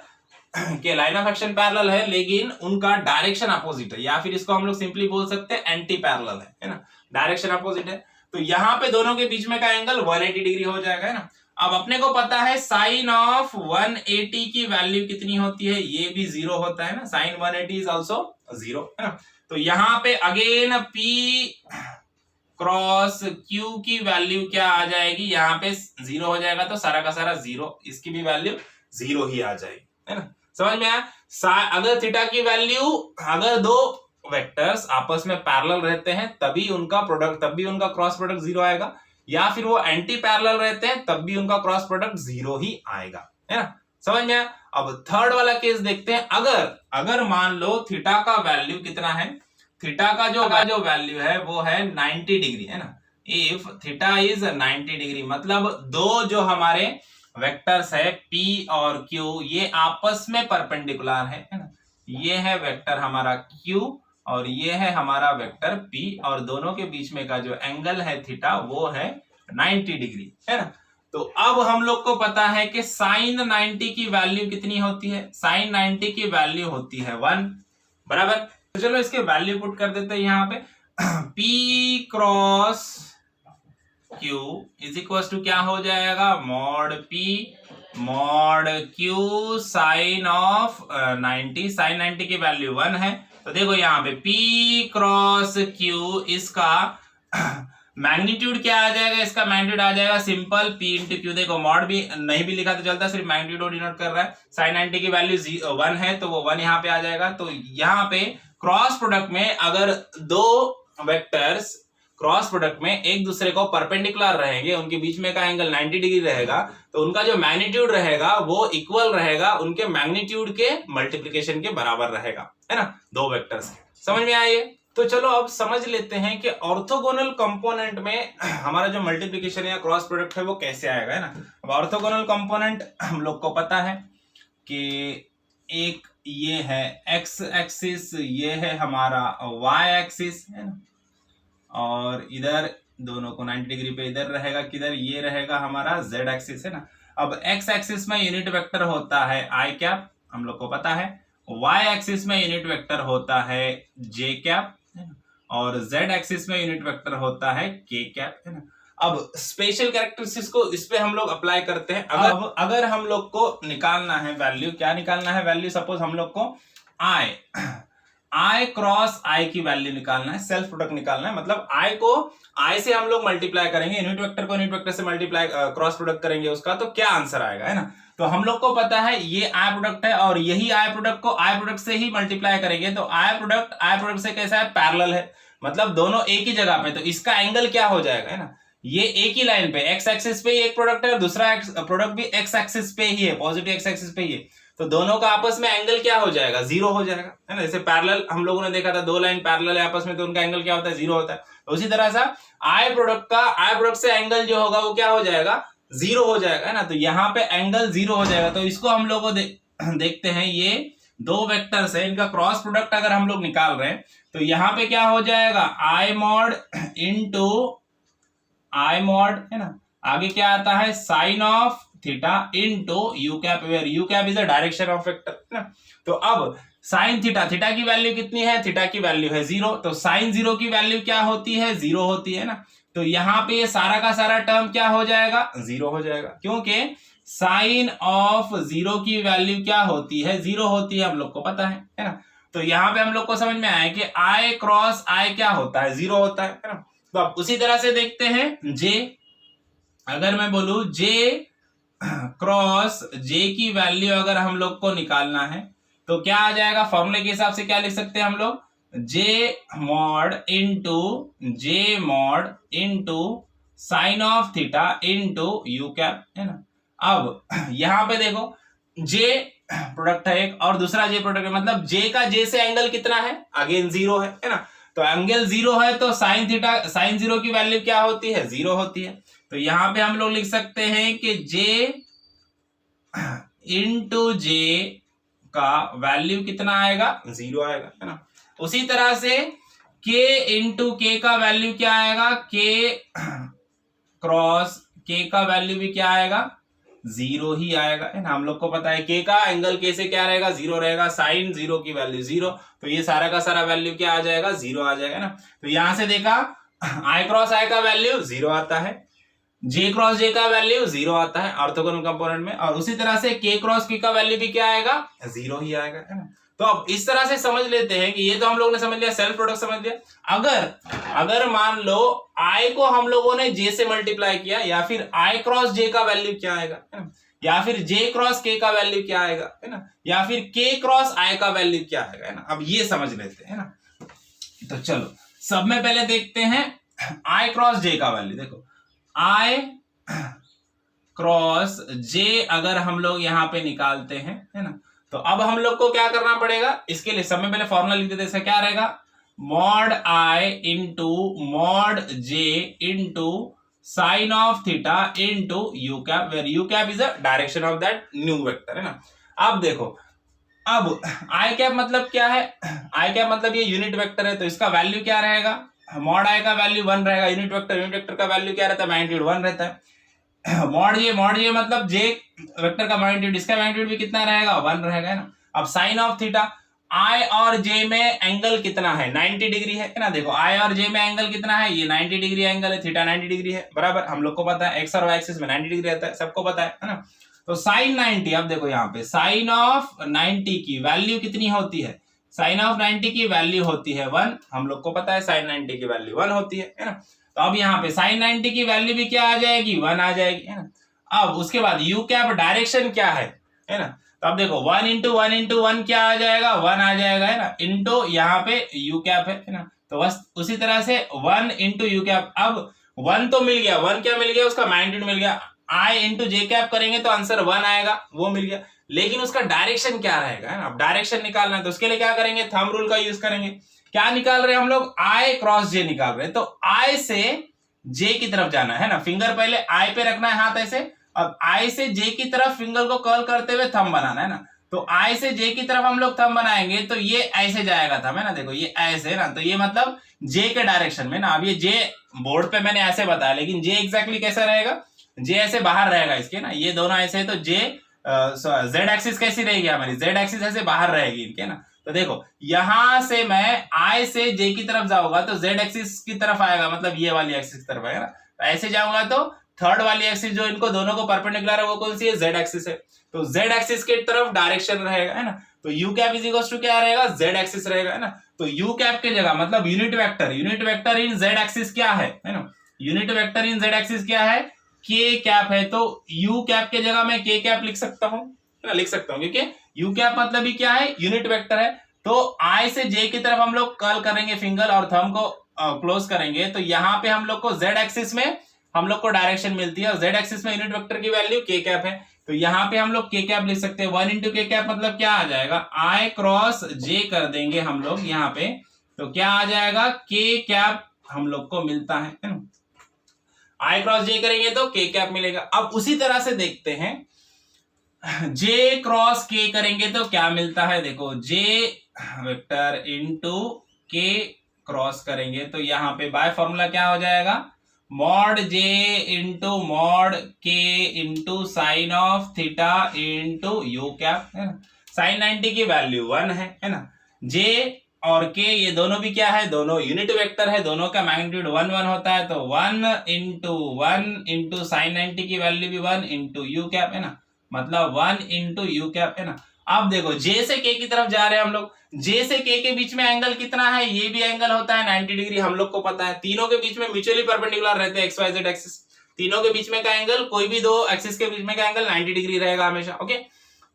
के लाइन ऑफ एक्शन पैरेलल है, लेकिन उनका डायरेक्शन अपोजिट है, या फिर इसको हम लोग सिंपली बोल सकते हैं एंटी पैरेलल है ना, डायरेक्शन अपोजिट है। तो यहाँ पे दोनों के बीच में का एंगल 180 डिग्री हो जाएगा, है ना। अब अपने को पता है साइन ऑफ 180 की वैल्यू कितनी होती है? ये भी 0 होता है ना, साइन 180 इज ऑल्सो 0, है ना। तो यहाँ पे अगेन P क्रॉस Q की वैल्यू क्या आ जाएगी? यहाँ पे 0 हो जाएगा, तो सारा का सारा 0, इसकी भी वैल्यू 0 ही आ जाएगी, है ना। समझ में आया? अगर थीटा की वैल्यू, अगर दो वेक्टर्स आपस में पैरेलल रहते हैं तभी उनका प्रोडक्ट, तब भी उनका क्रॉस प्रोडक्ट 0 आएगा, या फिर वो एंटी पैरेलल रहते हैं तब भी उनका क्रॉस प्रोडक्ट 0 ही आएगा, है ना। समझ में आया? अब थर्ड वाला केस देखते हैं। अगर मान लो थीटा का वैल्यू कितना है? थीटा का जो वैल्यू है वो है 90 डिग्री, है ना। इफ थीटा इज 90 डिग्री, मतलब दो जो हमारे वेक्टर्स है P और Q, ये आपस में परपेंडिकुलर है ना। ये है वेक्टर हमारा Q और ये है हमारा वेक्टर P, और दोनों के बीच में का जो एंगल है थीटा वो है 90 डिग्री, है ना। तो अब हम लोग को पता है कि साइन 90 की वैल्यू कितनी होती है? साइन 90 की वैल्यू होती है 1, बराबर। तो चलो इसके वैल्यू पुट कर देते हैं यहाँ पे। P cross Q is equal to क्या हो जाएगा? Mod P mod Q sine of 90। Sine 90 की वैल्यू 1 है, तो देखो यहाँ पे P क्रॉस Q, इसका मैग्नीट्यूड क्या आ जाएगा? इसका मैग्नीट्यूड आ जाएगा सिंपल P इंटू Q। देखो मॉड भी नहीं भी लिखा तो चलता, सिर्फ मैग्नीट्यूड डिनोट कर रहा है। साइन 90 की वैल्यू 1 है, तो वो 1 यहाँ पे आ जाएगा। तो यहाँ पे क्रॉस प्रोडक्ट में अगर दो वेक्टर्स क्रॉस प्रोडक्ट में एक दूसरे को परपेंडिकुलर रहेंगे, उनके बीच में का एंगल 90 डिग्री रहेगा, तो उनका जो मैग्नीट्यूड रहेगा वो इक्वल रहेगा उनके मैग्नीट्यूड के मल्टीप्लिकेशन के बराबर रहेगा, है ना, दो वेक्टर्स के। समझ में आया ये? तो चलो अब समझ लेते हैं कि ऑर्थोगोनल कंपोनेंट में हमारा जो मल्टीप्लिकेशन या क्रॉस प्रोडक्ट है वो कैसे आएगा, है ना। अब ऑर्थोगोनल कंपोनेंट हम लोग को पता है कि एक ये है एक्स एक्सिस, ये है हमारा वाई एक्सिस, है ना, और इधर दोनों को 90 डिग्री पे इधर रहेगा, किधर? ये रहेगा हमारा जेड एक्सिस, है ना। अब एक्स एक्सिस में यूनिट वेक्टर होता है आई कैप, हम लोग को पता है। वाई एक्सिस में यूनिट वेक्टर होता है जे कैप, और जेड एक्सिस में यूनिट वेक्टर होता है के कैप, है ना। अब स्पेशल कैरेक्टरिस्टिक्स को इस पे हम लोग अप्लाई करते हैं। अगर हम लोग को निकालना है वैल्यू, क्या निकालना है वैल्यू? सपोज हम लोग को आई क्रॉस आई की वैल्यू निकालना है, सेल्फ प्रोडक्ट निकालना है। मतलब आई को आई से हम लोग मल्टीप्लाई करेंगे, यूनिट वेक्टर को यूनिट वेक्टर से मल्टीप्लाई क्रॉस प्रोडक्ट करेंगे उसका, तो क्या आंसर आएगा, है ना। तो हम लोग को पता है ये आई प्रोडक्ट है, और यही आई प्रोडक्ट को आई प्रोडक्ट से ही मल्टीप्लाई करेंगे, तो आई प्रोडक्ट से कैसा है? पैरेलल है, मतलब दोनों एक ही जगह पे, तो इसका एंगल क्या हो जाएगा, है ना। ये एक ही लाइन पे एक्स एक्सिस पे एक प्रोडक्ट है, और दूसरा प्रोडक्ट भी एक्स एक्सिस पे ही है, पॉजिटिव एक्स एक्सिस पे ही है, तो दोनों का आपस में एंगल क्या हो जाएगा? 0 हो जाएगा, है ना। जैसे पैरेलल हम लोगों ने देखा था, दो लाइन पैरेलल है आपस में, तो उनका एंगल क्या होता है? 0 होता है। तो उसी तरह से आई प्रोडक्ट से एंगल जो होगा वो क्या हो जाएगा? 0 हो जाएगा, है ना। तो यहाँ पे एंगल 0 हो जाएगा। तो इसको हम लोग देखते हैं, ये दो वेक्टर्स है, इनका क्रॉस प्रोडक्ट अगर हम लोग निकाल रहे हैं तो यहाँ पे क्या हो जाएगा? I mod into I mod, है ना। आगे क्या आता है? Sine of theta into U cap, where U cap is the direction of vector, ना। तो अब साइन थीटा, थीटा की वैल्यू कितनी है? थीटा की वैल्यू है 0, तो साइन 0 की वैल्यू क्या होती है? 0 होती है ना। तो यहाँ पे ये सारा का सारा टर्म क्या हो जाएगा? 0 हो जाएगा, क्योंकि साइन ऑफ 0 की वैल्यू क्या होती है? 0 होती है, हम लोग को पता है ना। तो यहाँ पे हम लोग को समझ में आया कि आई क्रॉस आई क्या होता है? 0 होता है ना। तो अब उसी तरह से देखते हैं जे, अगर मैं बोलूं जे क्रॉस जे की वैल्यू अगर हम लोग को निकालना है तो क्या आ जाएगा? फॉर्मूले के हिसाब से क्या लिख सकते हैं हम लोग? J mod into sine of theta into U cap, है ना। अब यहां पे देखो जे प्रोडक्ट है एक और दूसरा जे प्रोडक्ट है, मतलब जे का जे से एंगल कितना है, अगेन जीरो है ना। तो एंगल जीरो है तो साइन थीटा, साइन जीरो की वैल्यू क्या होती है, जीरो होती है। तो यहां पे हम लोग लिख सकते हैं कि जे इंटू जे का वैल्यू कितना आएगा, जीरो आएगा, है ना। उसी तरह से के इंटू के का वैल्यू क्या आएगा, के क्रॉस के का वैल्यू भी क्या आएगा, जीरो ही आएगा, है ना। हम लोग को पता है के का एंगल के से क्या रहेगा, जीरो रहेगा, साइन जीरो की वैल्यू जीरो, तो ये सारा का सारा वैल्यू क्या आ जाएगा, जीरो आ जाएगा ना। तो यहां से देखा आई क्रॉस आई का वैल्यू जीरो आता है, जे क्रॉस जे का वैल्यू जीरो आता है ऑर्थोगोनल कंपोनेंट में, और उसी तरह से के क्रॉस के का वैल्यू भी क्या आएगा, जीरो ही आएगा, है ना। तो अब इस तरह से समझ लेते हैं कि ये तो हम लोग ने समझ लिया, सेल्फ प्रोडक्ट समझ लिया। अगर मान लो आई को हम लोगों ने जे से मल्टीप्लाई किया, या फिर आई क्रॉस जे का वैल्यू क्या आएगा, है ना, या फिर जे क्रॉस के का वैल्यू क्या आएगा, है ना, या फिर के क्रॉस आई का वैल्यू क्या आएगा, है ना। अब ये समझ लेते हैं ना। तो चलो सब में पहले देखते हैं आई क्रॉस जे का वैल्यू। देखो आई क्रॉस जे अगर हम लोग यहां पे निकालते हैं, है ना, तो अब हम लोग को क्या करना पड़ेगा, इसके लिए सब में पहले फॉर्मूला लिख देते हैं। क्या रहेगा, mod I into mod J into sine of theta into U cap, where U cap is the direction of that new vector, है ना। अब देखो, अब आई कैप मतलब क्या है, आई कैप मतलब ये यूनिट वेक्टर है, तो इसका वैल्यू क्या रहेगा, मॉड आई का वैल्यू 1 रहेगा, यूनिट वेक्टर का वैल्यू क्या रहता है, मैग्नीट्यूड 1 रहता है। मॉड जे मतलब जे वेक्टर का मैग्नीट्यूड, इसका मैग्नीट्यूड भी कितना रहेगा, 1 रहेगा, है ना। अब साइन ऑफ थीटा, आई और जे में एंगल कितना है, 90 डिग्री है ना। देखो आई और जे में एंगल कितना है, ये 90 डिग्री एंगल है, थीटा 90 डिग्री है, बराबर। हम लोग को पता है एक्स और वाई एक्सिस में 90 डिग्री रहता है, सबको पता है ना। तो साइन 90, अब देखो यहाँ पे साइन ऑफ 90 की वैल्यू कितनी होती है, साइन ऑफ 90 की वैल्यू होती है 1, हम लोग को पता है साइन 90 की वैल्यू 1 होती है ना। तो अब यहाँ पे साइन 90 की वैल्यू भी क्या आ जाएगी, 1 आ जाएगी, है ना। अब उसके बाद यू कैप डायरेक्शन क्या है ना। तो अब देखो 1 इंटू 1 इंटू 1 क्या आ जाएगा, 1 आ जाएगा, है ना, इंटू यहाँ पे यू कैप है ना। तो बस उसी तरह से 1 इंटू यू कैप, अब 1 तो मिल गया, 1 क्या मिल गया, उसका मैग्नीट्यूड मिल गया। आई इंटू जे कैप करेंगे तो आंसर 1 आएगा, वो मिल गया। लेकिन उसका डायरेक्शन क्या रहेगा, है ना। अब डायरेक्शन निकालना है तो उसके लिए क्या करेंगे, थंब रूल का यूज करेंगे। क्या निकाल रहे हैं हम लोग, आई क्रॉस जे निकाल रहे हैं, तो आई से जे की तरफ जाना है ना, फिंगर पहले आई पे रखना है हाथ ऐसे, अब आई से जे की तरफ फिंगर को कर्ल करते हुए थंब बनाना है ना। तो आई से जे की तरफ हम लोग थंब बनाएंगे तो ये ऐसे जाएगा थंब, है ना। देखो ये ऐसे है ना, तो ये मतलब जे के डायरेक्शन में ना। अब ये जे बोर्ड पे मैंने ऐसे बताया, लेकिन जे एग्जैक्टली कैसा रहेगा, जे ऐसे बाहर रहेगा इसके ना, ये दोनों ऐसे है, तो जे जेड एक्सिस कैसी रहेगी हमारी, जेड एक्सिस ऐसे बाहर रहेगी इनके ना। तो देखो यहां से मैं आई से जे की तरफ जाऊंगा तो जेड एक्सिस की तरफ आएगा, मतलब ये वाली एक्सिस की तरफ आएगा ना। तो ऐसे जाऊंगा तो थर्ड वाली एक्सिस जो इनको दोनों को परपेंडिकुलर है वो कौन सी है, जेड एक्सिस है। तो जेड एक्सिस की तरफ डायरेक्शन रहेगा, है ना। तो U cap is equal to क्या रहेगा, जेड एक्सिस रहेगा, है ना। तो यू कैप के जगह मतलब यूनिट वेक्टर इन जेड एक्सिस क्या है ना, यूनिट वेक्टर इन जेड एक्सिस क्या है, के कैप है। तो यू कैप के जगह मैं के कैप लिख सकता हूं, है ना, लिख सकता हूं, क्योंकि यू कैप मतलब भी क्या है, यूनिट वेक्टर है। तो आई से जे की तरफ हम लोग कर्ल करेंगे फिंगर और थंब को क्लोज करेंगे, तो यहाँ पे हम लोग को जेड एक्सिस में हम लोग को डायरेक्शन मिलती है, और जेड एक्सिस में यूनिट वेक्टर की वैल्यू के कैप है। तो यहाँ पे हम लोग के कैप लिख सकते हैं, 1 इंटू के कैप मतलब क्या आ जाएगा, आई क्रॉस जे कर देंगे हम लोग यहाँ पे, तो क्या आ जाएगा, के कैप हम लोग को मिलता है ना। आई क्रॉस जे करेंगे तो के कैप मिलेगा। अब उसी तरह से देखते हैं जे क्रॉस के करेंगे तो क्या मिलता है, देखो जे वेक्टर इंटू के क्रॉस करेंगे तो यहाँ पे बाय फॉर्मूला क्या हो जाएगा, मॉड जे इंटू मॉड के into sine of theta into U cap, है ना। साइन 90 की वैल्यू 1 है ना। जे और के ये दोनों भी क्या है, दोनों यूनिट वेक्टर है, दोनों का मैग्नीट्यूड 1 1 होता है। तो 1 इंटू साइन 90 की वैल्यू भी 1 इंटू यू कैप, है ना, मतलब 1 इंटू यू कैप, है ना। अब देखो जे से के की तरफ जा रहे हैं हम लोग, जे से के बीच में एंगल कितना है, ये भी एंगल होता है 90 डिग्री, हम लोग को पता है। तीनों के बीच में म्यूचुअली परपेंडिकुलर रहते हैं एक्स वाई जेड एक्सिस, तीनों के बीच में का एंगल, कोई भी दो एक्सिस के बीच में का एंगल 90 डिग्री रहेगा हमेशा, ओके।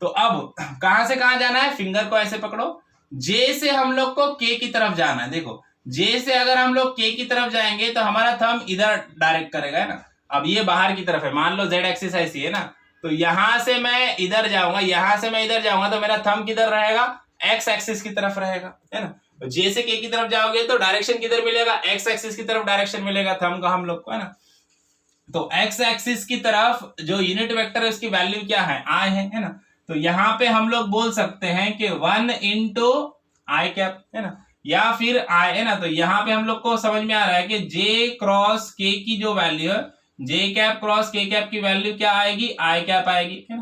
तो अब कहां से कहां जाना है, फिंगर को ऐसे पकड़ो, जे से हम लोग को के की तरफ जाना है। देखो जे से अगर हम लोग के की तरफ जाएंगे तो हमारा थंब इधर डायरेक्ट करेगा, है ना। अब ये बाहर की तरफ है, मान लो जेड एक्सिस ऐसी है ना, तो यहां से मैं इधर जाऊंगा, यहां से मैं इधर जाऊंगा, तो मेरा थंब किधर रहेगा, एक्स एक्सिस की तरफ रहेगा, है ना। जे से के की तरफ जाओगे तो डायरेक्शन किधर मिलेगा, एक्स एक्सिस की तरफ डायरेक्शन मिलेगा थंब का हम लोग को, है ना। तो एक्स एक्सिस की तरफ जो यूनिट वेक्टर है उसकी वैल्यू क्या है, आई है ना। तो यहाँ पे हम लोग बोल सकते हैं कि 1 इंटू आई कैप, है ना, या फिर आई, है ना। तो यहाँ पे हम लोग को समझ में आ रहा है कि जे क्रॉस के की जो वैल्यू है, जे कैप क्रॉस के कैप की वैल्यू क्या आएगी, आई कैप आएगी, है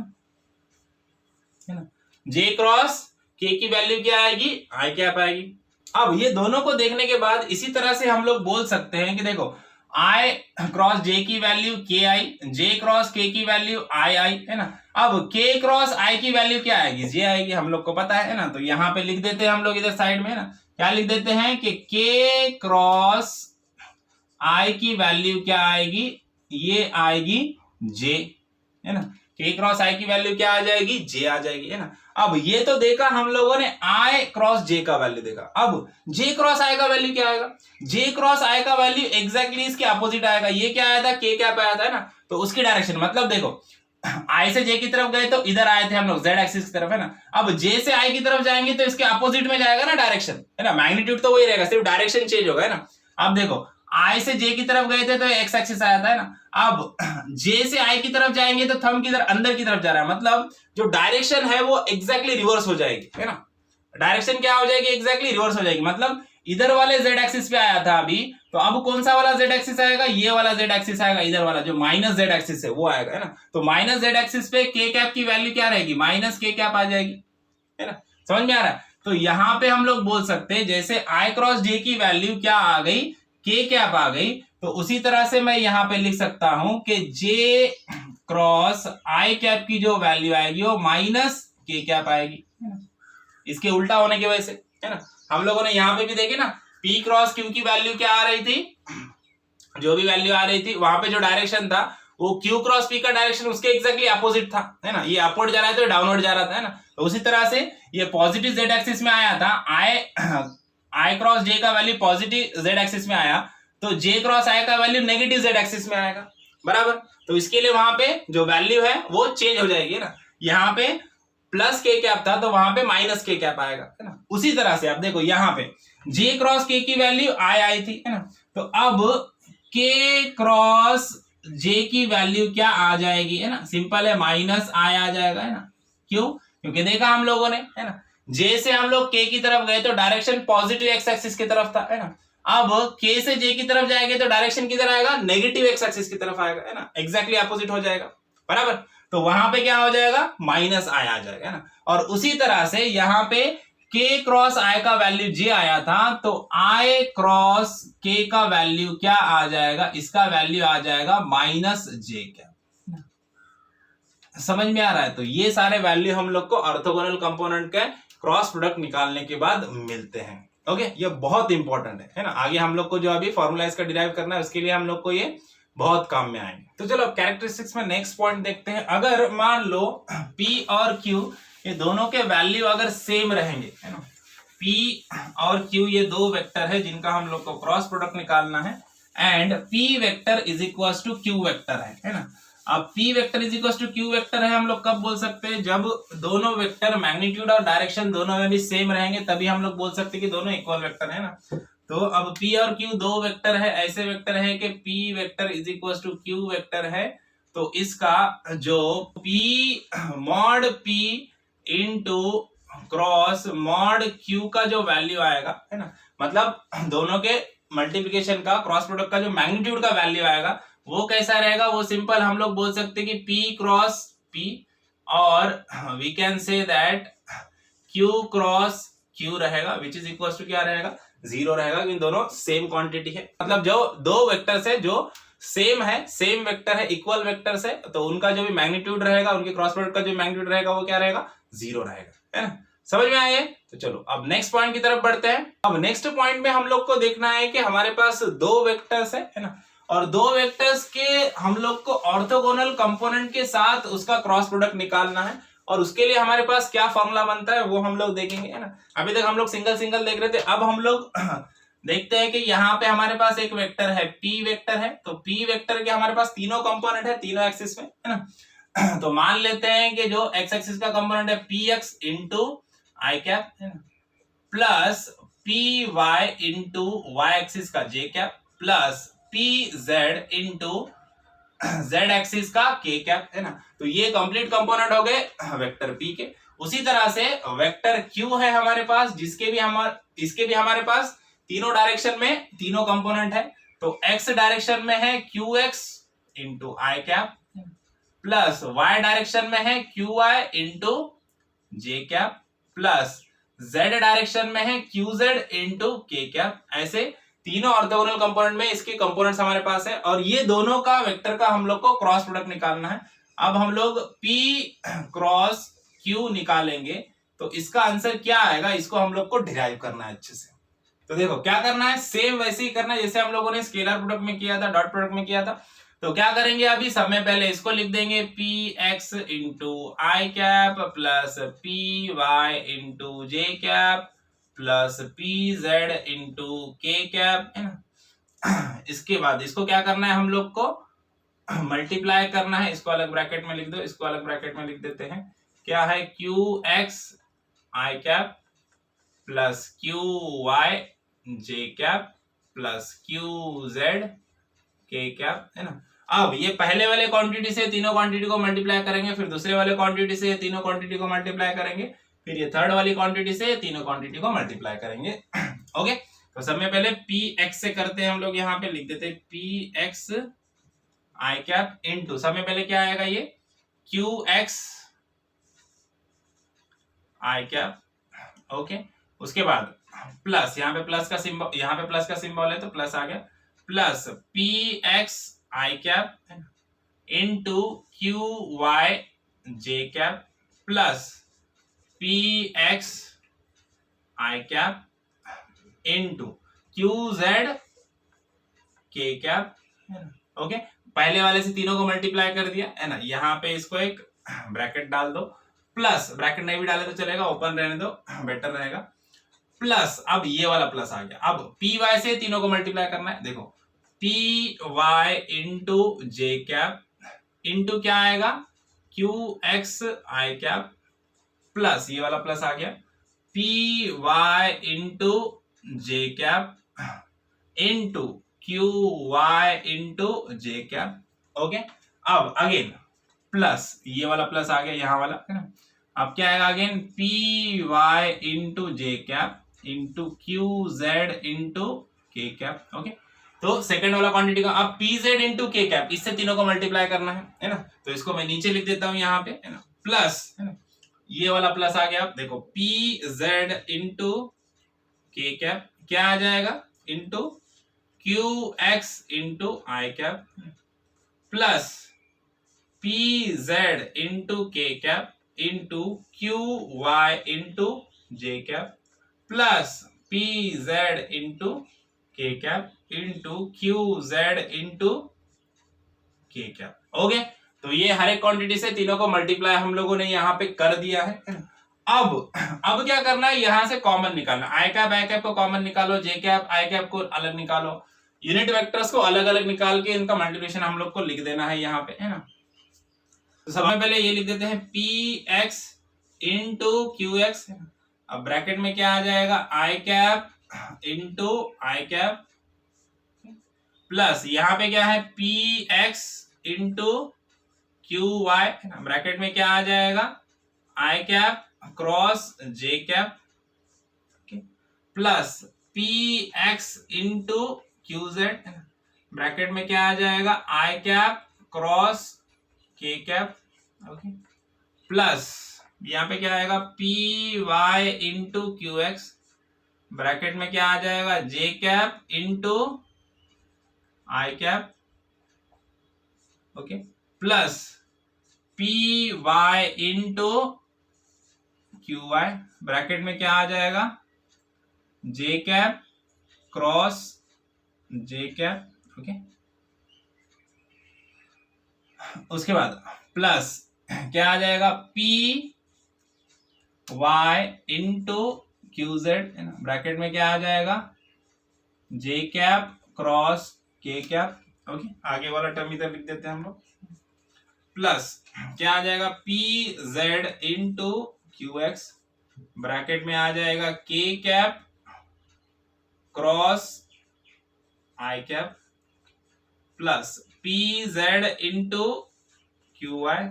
ना। जे क्रॉस के की वैल्यू क्या आएगी, आई कैप आएगी। अब ये दोनों को देखने के बाद इसी तरह से हम लोग बोल सकते हैं कि देखो आई क्रॉस जे की वैल्यू के आई, जे क्रॉस के की वैल्यू आई आई, है ना। अब के क्रॉस आई की वैल्यू क्या आएगी, जे आएगी, हम लोग को पता है ना। तो यहाँ पे लिख देते हैं हम लोग इधर साइड में, है ना, क्या लिख देते हैं कि के क्रॉस आई की वैल्यू क्या आएगी, ये आएगी जे, है ना। के क्रॉस आई की वैल्यू क्या आ जाएगी, जे आ जाएगी, है ना। अब ये तो देखा हम लोगों ने आई क्रॉस जे का वैल्यू देखा, अब जे क्रॉस आई का वैल्यू क्या आएगा, जे क्रॉस आई का वैल्यू एग्जैक्टली इसके अपोजिट आएगा। ये क्या आया था, के क्या आया था, है ना। तो उसकी डायरेक्शन मतलब देखो आई से जे की तरफ गए तो इधर आए थे हम लोग जेड एक्सिस की तरफ, है ना। अब जे से आई की तरफ जाएंगे तो इसके अपोजिट में जाएगा ना डायरेक्शन, है ना। मैग्नीट्यूड तो वही रहेगा, सिर्फ डायरेक्शन चेंज होगा, है ना। अब देखो आई से जे की तरफ गए थे तो एक्स एक्सिस आया था, है ना। अब जे से आई की तरफ जाएंगे तो थंब किधर, अंदर की तरफ जा रहा है, मतलब जो डायरेक्शन है वो एग्जैक्टली रिवर्स हो जाएगी, है ना। डायरेक्शन क्या हो जाएगी, एग्जैक्टली रिवर्स हो जाएगी। मतलब इधर वाले जेड एक्सिस पे आया था अभी, तो अब कौन सा वाला जेड एक्सिस आएगा, ये वाला जेड एक्सिस आएगा, इधर वाला जो माइनस जेड एक्सिस है वो आएगा, है ना। तो माइनस जेड एक्सिस पे के कैप की वैल्यू क्या रहेगी, माइनस के कैप आ जाएगी, है ना। समझ में आ रहा है। तो यहां पे हम लोग बोल सकते हैं जैसे आई क्रॉस जे की वैल्यू क्या आ गई, के कैप आ गई, तो उसी तरह से मैं यहां पे लिख सकता हूं कि जे क्रॉस आई कैप की जो वैल्यू आएगी वो माइनस के कैप आएगी, है ना। इसके उल्टा होने की वजह से, है ना। हम लोगों ने यहाँ पे भी देखे ना, पी क्रॉस क्यू की वैल्यू क्या आ रही थी, जो भी वैल्यू आ रही थी वहां पे जो डायरेक्शन था वो क्यू क्रॉस पी का डायरेक्शन उसके एग्जैक्टली अपोजिट था, है ना। ये अपवर्ड जा रहा है तो डाउनवर्ड जा रहा था, है ना। तो उसी तरह से ये पॉजिटिव जेड एक्सिस में आया था, आई क्रॉस जे का वैल्यू पॉजिटिव जेड एक्सिस में आया, तो जे क्रॉस आई का वैल्यू नेगेटिव जेड एक्सिस में आएगा, बराबर। तो इसके लिए वहां पे जो वैल्यू है वो चेंज हो जाएगी ना, यहाँ पे प्लस के कैप था तो वहां पे माइनस के कैप आएगा, है ना। उसी तरह से आप देखो यहाँ पे जे क्रॉस के की वैल्यू आई आई थी, है ना। तो अब के क्रॉस जे की वैल्यू क्या आ जाएगी, है ना, सिंपल है, माइनस आई आ जाएगा, है ना। क्यों, क्योंकि देखा हम लोगों ने, है ना, जे से हम लोग के की तरफ गए तो डायरेक्शन पॉजिटिव एक्स एक्सिस की तरफ था, है ना। अब के से जे की तरफ जाएंगे तो डायरेक्शन किधर आएगा, नेगेटिव एक्स एक्सिस की तरफ आएगा, है ना, एग्जैक्टली अपोजिट हो जाएगा, बराबर। तो वहां पे क्या हो जाएगा, माइनस आई आ जाएगा, है ना। और उसी तरह से यहाँ पे के क्रॉस आई का वैल्यू जे आया था, तो आई क्रॉस के का वैल्यू क्या आ जाएगा, इसका वैल्यू आ जाएगा माइनस जे कैप। समझ में आ रहा है। तो ये सारे वैल्यू हम लोग को ऑर्थोगोनल कंपोनेंट के क्रॉस प्रोडक्ट निकालने के बाद मिलते हैं। ओके, ये बहुत इंपॉर्टेंट है ना। आगे हम लोग को जो अभी फॉर्मूला इसका डिराइव करना है उसके लिए हम लोग को ये बहुत काम में आएंगे। तो चलो कैरेक्टरिस्टिक्स में नेक्स्ट पॉइंट देखते हैं। अगर मान लो P और Q ये दोनों के वैल्यू अगर सेम रहेंगे, है ना, P और Q ये दो वेक्टर है जिनका हम लोग को क्रॉस प्रोडक्ट निकालना है, and P vector is equal to Q vector है ना। अब P vector is equal to Q vector है, हम लोग कब बोल सकते हैं, जब दोनों वेक्टर मैग्नीट्यूड और डायरेक्शन दोनों में भी सेम रहेंगे, तभी हम लोग बोल सकते हैं कि दोनों इक्वल वेक्टर है ना। तो अब P और Q दो वेक्टर है, ऐसे वेक्टर है कि P vector is equal to Q vector है, तो इसका जो P mod P into cross mod Q का जो वैल्यू आएगा, है ना, मतलब दोनों के मल्टीप्लिकेशन का क्रॉस प्रोडक्ट का जो मैग्नीट्यूड का वैल्यू आएगा वो कैसा रहेगा, वो सिंपल हम लोग बोल सकते हैं कि P क्रॉस P, और we can say that Q cross Q रहेगा, विच इज इक्वल टू क्या रहेगा, 0 रहेगा, क्योंकि दोनों सेम क्वांटिटी है। मतलब जो दो वेक्टर्स है जो सेम है, सेम वेक्टर है, इक्वल वेक्टर्स है, तो उनका जो भी मैग्नीट्यूड रहेगा, उनके क्रॉस प्रोडक्ट का जो मैग्नीट्यूड रहेगा वो क्या रहेगा, 0 रहेगा, है ना। समझ में आए। तो चलो अब नेक्स्ट पॉइंट की तरफ बढ़ते हैं। अब नेक्स्ट पॉइंट में हम लोग को देखना है कि हमारे पास दो वेक्टर्स है ना, और दो वेक्टर्स के हम लोग को ऑर्थोगोनल कंपोनेंट के साथ उसका क्रॉस प्रोडक्ट निकालना है, और उसके लिए हमारे पास क्या फॉर्मूला बनता है वो हम लोग देखेंगे, है ना। अभी तक हम लोग सिंगल सिंगल देख रहे थे, अब हम लोग देखते हैं कि यहाँ पे हमारे पास एक वेक्टर है p वेक्टर है, तो p वेक्टर के हमारे पास तीनों कंपोनेंट है तीनों एक्सिस में, है ना। तो मान लेते हैं कि जो x एक्सिस का कंपोनेंट है px इंटू आई कैप, है ना, plus py into y axis का j cap, plus pz into z axis का k कैप, है ना। तो ये कंप्लीट कंपोनेंट हो गए वेक्टर p के। उसी तरह से वेक्टर q है हमारे पास, इसके भी हमारे पास तीनों डायरेक्शन में तीनों कंपोनेंट है। तो x डायरेक्शन में है qx into I cap, plus y direction में है qy into j cap, plus z direction में है qz इंटू k कैप। ऐसे तीनों ऑर्थोगोनल कंपोनेंट में इसके कंपोनेंट्स हमारे पास है, और ये दोनों का वेक्टर का हम लोग को क्रॉस प्रोडक्ट निकालना है। अब हम लोग p क्रॉस q निकालेंगे, तो इसका आंसर क्या आएगा, इसको हम लोग को डिराइव करना है अच्छे से। तो देखो क्या करना है, सेम वैसे ही करना है जैसे हम लोगों ने स्केलर प्रोडक्ट में किया था, डॉट प्रोडक्ट में किया था। तो क्या करेंगे, अभी समय पहले इसको लिख देंगे px into I cap plus py into J cap plus pz into k cap, है ना। इसके बाद इसको क्या करना है, हम लोग को मल्टीप्लाई करना है। इसको अलग ब्रैकेट में लिख दो, इसको अलग ब्रैकेट में लिख देते हैं। क्या है, qx I cap plus qy j cap plus qz k cap, है ना। अब ये पहले वाले क्वांटिटी से तीनों क्वांटिटी को मल्टीप्लाई करेंगे, फिर दूसरे वाले क्वांटिटी से तीनों क्वांटिटी को मल्टीप्लाई करेंगे, फिर ये थर्ड वाली क्वांटिटी से तीनों क्वांटिटी को मल्टीप्लाई करेंगे। ओके, तो सब में पहले px से करते हैं हम लोग, यहाँ पे लिख देते हैं px आई कैप इनटू, सब में पहले क्या आएगा, ये qx आई कैप। ओके, उसके बाद प्लस, यहाँ पे प्लस का सिंबल, यहाँ पे प्लस का सिंबल है तो प्लस आ गया, plus px I cap into qy j cap plus px I cap into qz k cap, है ना। ओके, पहले वाले से तीनों को मल्टीप्लाई कर दिया, है ना। यहाँ पे इसको एक ब्रैकेट डाल दो, प्लस ब्रैकेट नहीं भी डाले तो चलेगा, ओपन रहने दो, बेटर रहेगा, प्लस अब ये वाला प्लस आ गया। अब py से तीनों को मल्टीप्लाई करना है, देखो py into J cap into क्या आएगा, qx आई कैप प्लस ये वाला प्लस आ गया, py into J cap into qy into J cap. Okay, अब अगेन प्लस ये वाला प्लस आ गया, यहाँ वाला, है ना। अब क्या आएगा, again py into J cap into qz into k cap. Okay, तो सेकंड वाला क्वांटिटी का अब pz इंटू k कैप, इससे तीनों को मल्टीप्लाई करना है ना। तो इसको मैं नीचे लिख देता हूं यहाँ पे, है ना, प्लस, है ना, ये वाला प्लस आ गया। देखो pz इंटू k कैप क्या आ जाएगा, into qx into I cap plus pz into k cap into qy into j cap plus pz into k cap into qz into k cap. Okay, तो ये हर एक क्वांटिटी से तीनों को मल्टीप्लाई हम लोगों ने यहाँ पे कर दिया है। अब क्या करना है, यहां से कॉमन निकालना, आई कैप को कॉमन निकालो, जे कैप आई कैप को अलग निकालो, यूनिट वेक्टर्स को अलग अलग निकाल के इनका मल्टीप्लिकेशन हम लोग को लिख देना है यहाँ पे, है ना। तो सबसे पहले ये लिख देते हैं px इंटू qx, अब ब्रैकेट में क्या आ जाएगा, I cap into I cap plus यहाँ पे क्या है px इंटू qy, ब्रैकेट में क्या आ जाएगा, I cap cross J cap plus px into qz, bracket में क्या आ जाएगा, I cap cross k cap. Okay, plus यहाँ पे क्या आएगा, py इंटू qx, ब्रैकेट में क्या आ जाएगा, j cap into I cap. Okay, plus py into qy, bracket में क्या आ जाएगा, j cap cross j cap. Okay, उसके बाद प्लस क्या आ जाएगा, py इंटू qz, ब्रैकेट में क्या आ जाएगा, जे cap cross K cap. Okay, आगे वाला टर्म इधर लिख देते हैं हम लोग, प्लस क्या आ जाएगा P Z into Q X, bracket में आ जाएगा K cap cross I cap, plus P Z into Q Y,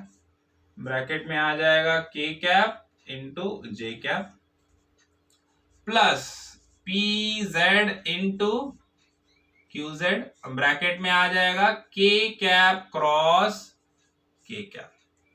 bracket में आ जाएगा K cap into J cap, plus P Z into Q Z, bracket में आ जाएगा K cap cross K cap.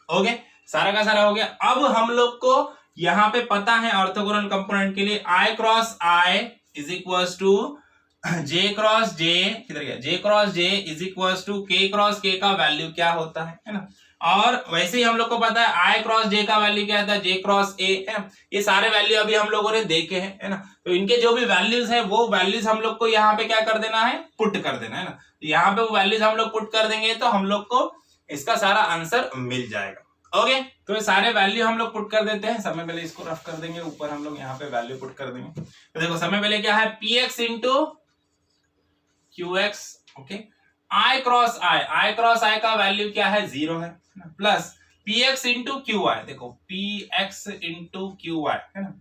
Okay, सारा का सारा हो गया। अब हम लोग को यहां पे पता है ऑर्थोगोनल कंपोनेंट के लिए I cross I is equal to J cross J, किधर गया, J cross J is equal to K cross K का वैल्यू क्या होता है ना। और वैसे ही हम लोग को पता है आई क्रॉस जे का वैल्यू क्या था, जे क्रॉस ए, है ना। ये सारे वैल्यू अभी हम लोगों ने देखे हैं, है ना। तो इनके जो भी वैल्यूज है वो वैल्यूज हम लोग को यहाँ पे क्या कर देना है, पुट कर देना है ना। यहाँ पे वो वैल्यूज हम लोग पुट कर देंगे तो हम लोग को इसका सारा आंसर मिल जाएगा। ओके, तो ये सारे वैल्यू हम लोग पुट कर देते हैं। समय पहले इसको रफ कर देंगे, ऊपर हम लोग यहाँ पे वैल्यू पुट कर देंगे। तो देखो समय पहले क्या है, P X into Q X, okay, I cross I का वैल्यू क्या है, 0 है, plus P X into Q I, देखो P X into Q I, है ना,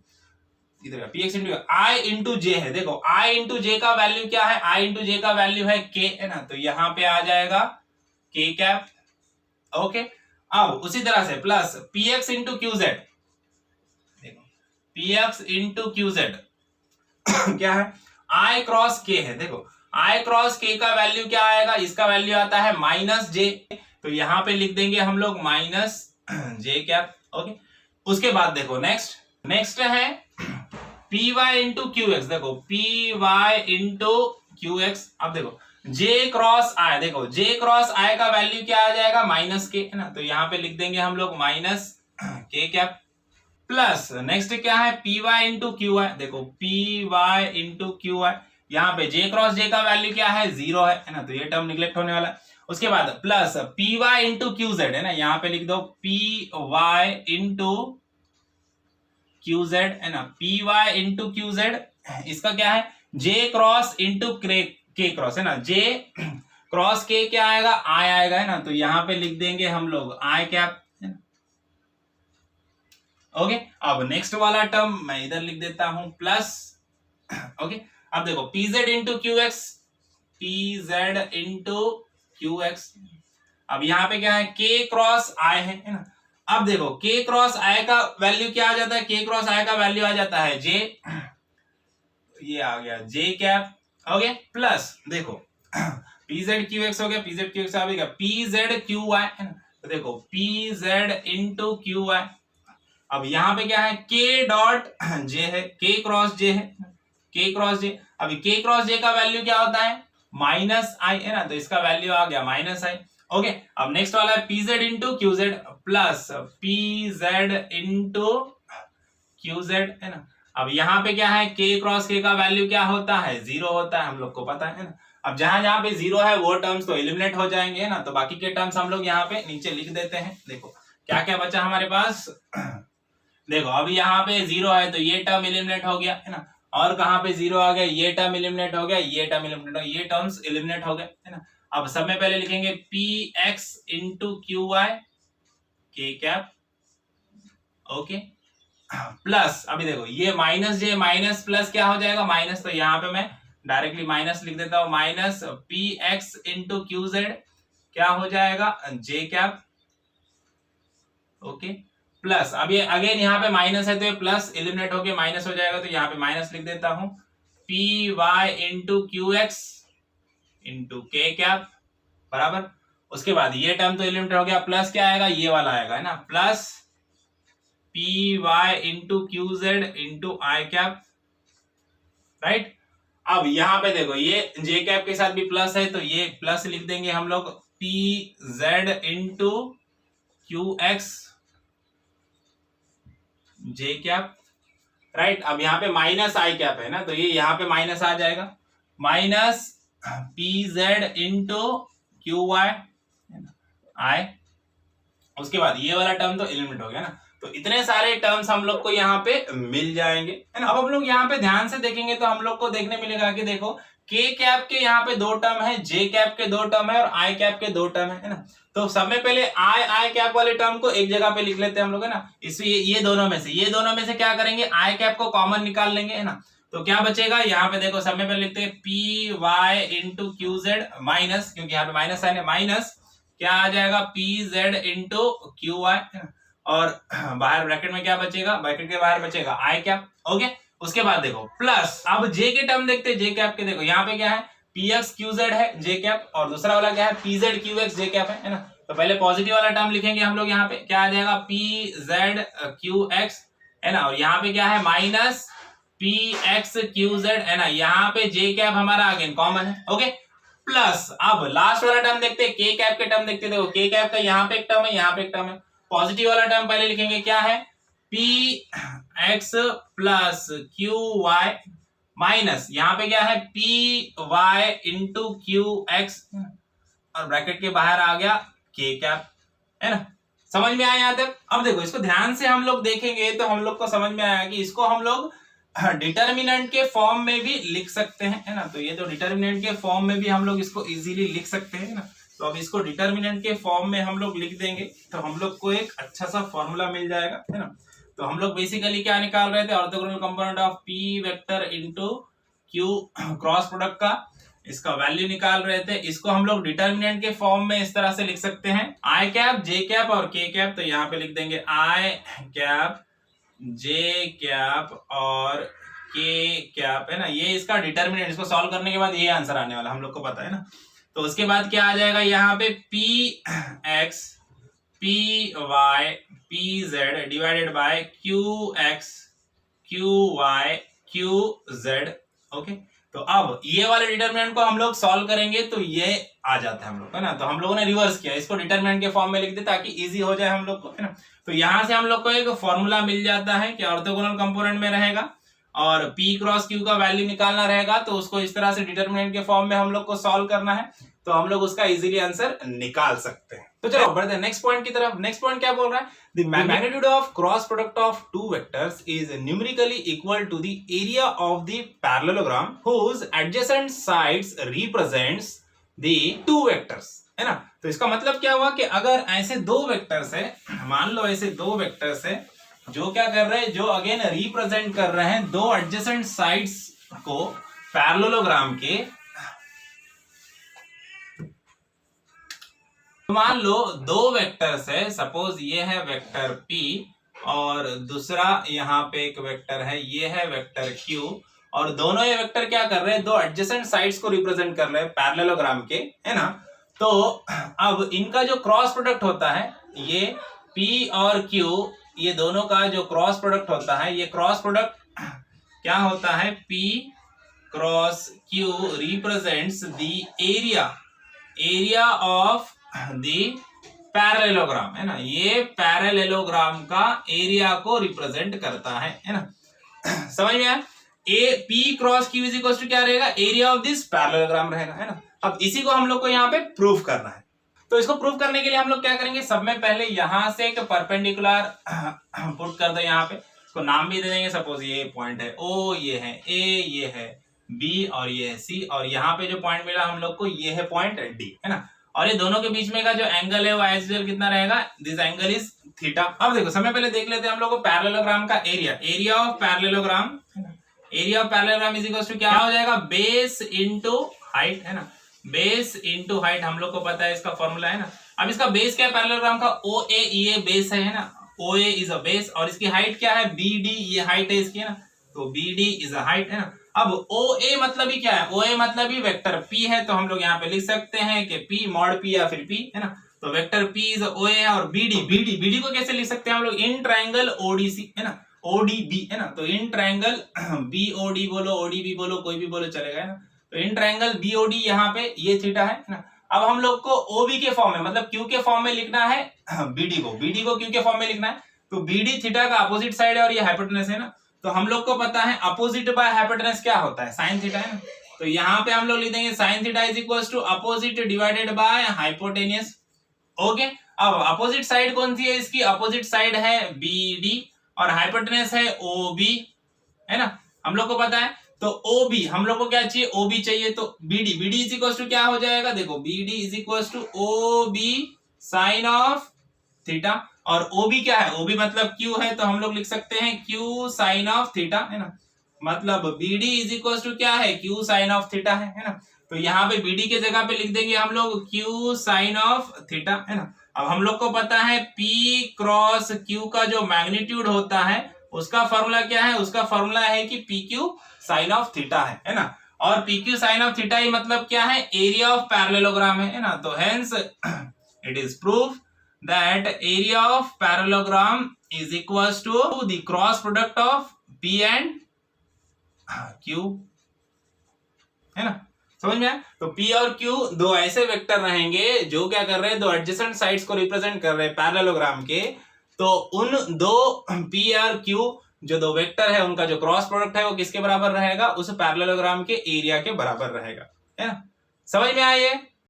इधर P X into I into J है, देखो आई इंटू जे का वैल्यू क्या है, आई इंटू जे का वैल्यू है के, है ना। तो यहाँ पे आ जाएगा के कैप। ओके, अब उसी तरह से plus P X into Q Z, देखो P X into Q Z क्या है, आई क्रॉस के है, देखो आई क्रॉस के का वैल्यू क्या आएगा, इसका वैल्यू आता है माइनस जे, तो यहां पे लिख देंगे हम लोग माइनस जे कैप। ओके, उसके बाद देखो नेक्स्ट है P Y into Q X, देखो P Y into Q X. अब देखो जे क्रॉस आई, देखो जे क्रॉस आई का वैल्यू क्या आ जाएगा, माइनस के, है ना। तो यहाँ पे लिख देंगे हम लोग माइनस के कैप, प्लस नेक्स्ट क्या है P Y into Q I, देखो P Y into Q I, यहाँ पे जे क्रॉस जे का वैल्यू क्या है, 0 है ना। तो ये टर्म निगलेक्ट होने वाला है। उसके बाद plus P Y into Q Z, है ना, यहाँ पे लिख दो P Y into Q Z, है ना, P Y into Q Z, इसका क्या है J cross into K cross, है ना, जे क्रॉस के क्या आएगा, आई आएगा, है ना। तो यहाँ पे लिख देंगे हम लोग आई कैप। ओके, अब नेक्स्ट वाला टर्म मैं इधर लिख देता हूं प्लस। ओके, अब देखो P Z into Q x, P Z into Q X, अब यहाँ पे क्या है के क्रॉस आई है ना। अब देखो के क्रॉस आई का वैल्यू क्या आ जाता है, के क्रॉस आई का वैल्यू आ जाता है जे, ये आ गया जे कैप। ओके, प्लस देखो पी जेड क्यू एक्स हो गया, पी जेड क्यू एक्स आ गया, पी जेड क्यू आई, है ना। तो देखो पी जेड इंटू क्यू आई, अब यहाँ पे क्या है के डॉट जे है, के क्रॉस जे है, के क्रॉस जे। अभी के क्रॉस जे का वैल्यू क्या होता है, माइनस आई, है ना। तो इसका वैल्यू आ गया माइनस आई। ओके, अब नेक्स्ट वाला है P Z into Q Z plus P Z into Q Z, है ना। अब यहाँ पे क्या है के क्रॉस के का वैल्यू क्या होता है, 0 होता है, हम लोग को पता है ना। अब जहां जहां पे 0 है वो टर्म्स तो एलिमिनेट हो जाएंगे, है ना। तो बाकी के टर्म्स हम लोग यहाँ पे नीचे लिख देते हैं। देखो क्या क्या बचा हमारे पास, देखो अभी यहाँ पे 0 है तो ये टर्म एलिमिनेट हो गया, है ना। और कहाँ पे 0 आ गया, ये टर्म एलिमिनेट हो गया, ये टर्म एलिमिनेट हो गया, ये टर्म्स एलिमिनेट हो गए, है ना। अब सब में पहले लिखेंगे P X into Q Y K cap. Okay, plus अभी देखो ये माइनस जे माइनस प्लस क्या हो जाएगा, माइनस। तो यहाँ पे मैं डायरेक्टली माइनस लिख देता हूँ, minus P X into Q Z क्या हो जाएगा, जे कैप। ओके, प्लस अब ये अगेन यहाँ पे माइनस है तो ये प्लस एलिमिनेट होके माइनस हो जाएगा, तो यहाँ पे माइनस लिख देता हूं, P Y into Q X into K cap बराबर। उसके बाद ये टर्म तो एलिमिनेट हो गया, प्लस क्या आएगा, ये वाला आएगा, है ना, plus P Y into Q Z into I cap, right. अब यहाँ पे देखो ये जे कैप के साथ भी प्लस है तो ये प्लस लिख देंगे हम लोग, P Z into Q X J cap, right. अब यहाँ पे माइनस आई कैप है ना, तो ये यहाँ पे माइनस आ जाएगा, minus P Z into Q Y I. उसके बाद ये वाला टर्म तो एलिमिनेट हो गया ना। तो इतने सारे टर्म्स हम लोग को यहाँ पे मिल जाएंगे, है ना। अब हम लोग यहाँ पे ध्यान से देखेंगे तो हम लोग को देखने मिलेगा कि देखो के कैप के यहाँ पे दो टर्म है, जे कैप के दो टर्म है और आई कैप के दो टर्म है ना। तो सब में पहले आई कैप वाले टर्म को एक जगह पे लिख लेते हैं हम लोग, है ना। इसलिए ये दोनों में से क्या करेंगे, आई कैप को कॉमन निकाल लेंगे, है ना। तो क्या बचेगा, यहाँ पे देखो सब में पहले लिखते हैं P Y into Q Z minus, क्योंकि यहाँ पे माइनस है, माइनस क्या आ जाएगा, P Z into Q Y, और बाहर ब्रैकेट में क्या बचेगा, ब्रैकेट के बाहर बचेगा आई कैप। ओके, उसके बाद देखो प्लस, अब जे के टर्म देखते हैं, जे कैप के देखो यहाँ पे क्या है, पी एक्स क्यू जेड है जे कैप, और दूसरा वाला क्या है, P Z Q X J cap है ना। तो पहले पॉजिटिव वाला टर्म लिखेंगे हम लोग, यहाँ पे क्या आ जाएगा, पी जेड क्यू एक्स, है ना, और यहाँ पे क्या है, minus P x Q Z, है ना। यहाँ पे जे कैप हमारा अगेन कॉमन है। ओके, प्लस अब लास्ट वाला टर्म देखते हैं, के कैप के टर्म देखते हैं। देखो के कैप का यहाँ पे एक टर्म है, यहाँ पे एक टर्म है। पॉजिटिव वाला टर्म पहले लिखेंगे, क्या है, P X plus Q Y minus यहाँ पे क्या है, P Y into Q X, और ब्रैकेट के बाहर आ गया के कैप, है ना। समझ में आया यहाँ तक। अब देखो इसको ध्यान से हम लोग देखेंगे तो हम लोग को समझ में आया कि इसको हम लोग डिटर्मिनेंट के फॉर्म में भी लिख सकते हैं, है ना। तो ये तो डिटर्मिनेंट के फॉर्म में भी हम लोग इसको इजीली लिख सकते हैं ना। तो अब इसको डिटर्मिनेंट के फॉर्म में हम लोग लिख देंगे तो हम लोग को एक अच्छा सा फॉर्मूला मिल जाएगा, है ना। तो हम लोग बेसिकली क्या निकाल रहे थे, orthogonal component of P vector into Q cross product का इसका वैल्यू निकाल रहे थे। इसको हम लोग डिटर्मिनेंट के फॉर्म में इस तरह से लिख सकते हैं, आई कैप जे कैप और के कैप। तो यहाँ पे लिख देंगे आई कैप जे कैप और के कैप, है ना। ये इसका डिटर्मिनेंट, इसको सॉल्व करने के बाद ये आंसर आने वाला हम लोग को पता है ना। तो उसके बाद क्या आ जाएगा, यहाँ पे P X P Y P Z divided by Q X Q Y Q Z. Okay, तो अब ये वाले डिटर्मिनेंट को हम लोग सॉल्व करेंगे तो ये आ जाता है हम लोग, है ना। तो हम लोगों ने रिवर्स किया, इसको डिटर्मिनेंट के फॉर्म में लिख दे ताकि इजी हो जाए हम लोग को, है ना। तो यहां से हम लोग को एक फॉर्मूला मिल जाता है कि ऑर्थोगोनल कंपोनेंट में रहेगा और P क्रॉस Q का वैल्यू निकालना रहेगा। तो उसको इस तरह से डिटर्मिनेंट के फॉर्म में हम लोग को सॉल्व करना है, तो हम लोग उसका इजीली आंसर निकाल सकते हैं। तो चलो बढ़ते हैं नेक्स्ट पॉइंट की तरफ। नेक्स्ट पॉइंट क्या बोल रहा है, the magnitude of cross product of two vectors is numerically equal to the area of the parallelogram whose adjacent sides represents the two vectors, है ना। तो इसका मतलब क्या हुआ कि अगर ऐसे दो वेक्टर्स है, मान लो ऐसे दो वेक्टर्स है जो क्या कर रहे हैं, जो अगेन रिप्रेजेंट कर रहे हैं दो एडजेसेंट साइड्स को पैरेललोग्राम के। मान लो दो वेक्टर्स है, सपोज ये है वेक्टर P और दूसरा यहाँ पे एक वेक्टर है, ये है वेक्टर Q, और दोनों ये वेक्टर क्या कर रहे हैं, दो एडजेसेंट साइड्स को रिप्रेजेंट कर रहे हैं पैरेललोग्राम के, है ना। तो अब इनका जो क्रॉस प्रोडक्ट होता है, ये P और Q, ये दोनों का जो क्रॉस प्रोडक्ट होता है, ये क्रॉस प्रोडक्ट क्या होता है, P cross Q represents the area of the parallelogram, है ना। ये पैरेललोग्राम का एरिया को रिप्रेजेंट करता है ना। समझ में आया। A P cross Q is equal to क्या रहेगा, एरिया ऑफ दिस पैरेललोग्राम रहेगा, है ना। अब इसी को हम लोग को यहाँ पे प्रूफ करना है। तो इसको प्रूफ करने के लिए हम लोग क्या करेंगे, सब में पहले यहां से एक परपेंडिकुलर पुट कर दो, यहाँ पे इसको नाम भी दे देंगे। सपोज ये पॉइंट है O, ये है A, ये है B और ये है C, और यहाँ पे जो पॉइंट मिला हम लोग को ये है पॉइंट D, है ना। और ये दोनों के बीच में का जो एंगल है वो एज यूजुअल कितना रहेगा, दिस एंगल इज थीटा। अब देखो समय पहले देख लेते हैं हम लोग को पैरेललोग्राम का area of parallelogram, area of parallelogram is equal to क्या हो जाएगा, बेस इनटू हाइट, है ना। बेस इनटू हाइट हम लोग को पता है, इसका फॉर्मूला है ना। अब इसका बेस क्या है पैरेललोग्राम का, OA, ये बेस है ना, OA इज अ बेस, और इसकी हाइट क्या है, BD, ये हाइट है इसकी, है ना। तो BD इज अ हाइट, है ना। अब OA मतलब ही क्या है, OA मतलब ही वेक्टर P है, तो हम लोग यहाँ पे लिख सकते हैं कि P मॉड P या फिर P, है ना। तो वेक्टर P इज OA है, और BD को कैसे लिख सकते हैं हम लोग, इन ट्राइंगल ODC, है ना, ODB, है ना। तो इन ट्राइंगल BOD बोलो, ODB बोलो, कोई भी बोलो चलेगा, है ना। तो इन ट्राइंगल BOD यहाँ पे ये थीटा है ना। अब हम लोग को OB के फॉर्म में, मतलब Q के फॉर्म में लिखना है BD को Q के फॉर्म में लिखना है। तो BD थीटा का अपोजिट साइड है और ये हाइपोटेनस है ना। तो हम लोग को पता है अपोजिट बाय हाइपोटेनस क्या होता है, साइन थीटा, है ना। तो यहाँ पे हम लोग लिख देंगे sine theta is equal to opposite divided by hypotenuse. Okay, अब अपोजिट साइड कौन सी है इसकी, अपोजिट साइड है BD और हाइपोटेनस है OB, है ना, हम लोग को पता है। तो OB हम लोग को क्या चाहिए, OB चाहिए, तो BD इज इक्वल टू क्या हो जाएगा, देखो BD is equal to OB sine of theta, और OB क्या है, OB मतलब Q है, तो हम लोग लिख सकते हैं Q साइन ऑफ थीटा, है ना। मतलब BD इज इक्वल टू क्या है, Q साइन ऑफ थीटा है ना। तो यहाँ पे BD के जगह पे लिख देंगे हम लोग Q साइन ऑफ थीटा, है ना। अब हम लोग को पता है P क्रॉस Q का जो मैग्नीट्यूड होता है उसका फॉर्मूला क्या है, उसका फॉर्मूला है कि PQ साइन ऑफ थीटा है ना। और PQ साइन ऑफ थीटा ही मतलब क्या है, एरिया ऑफ पैरेललोग्राम है ना। तो hence it is proof that area of parallelogram is equals to the cross product of P and Q, है ना, समझ में आया। तो P और Q दो ऐसे वेक्टर रहेंगे जो क्या कर रहे हैं, दो एडजेसेंट साइड्स को रिप्रेजेंट कर रहे हैं पैरेललोग्राम के। तो उन दो P और Q जो दो वेक्टर है उनका जो क्रॉस प्रोडक्ट है वो किसके बराबर रहेगा, उस पैरेललोग्राम के एरिया के बराबर रहेगा, है ना। समझ में आया ये।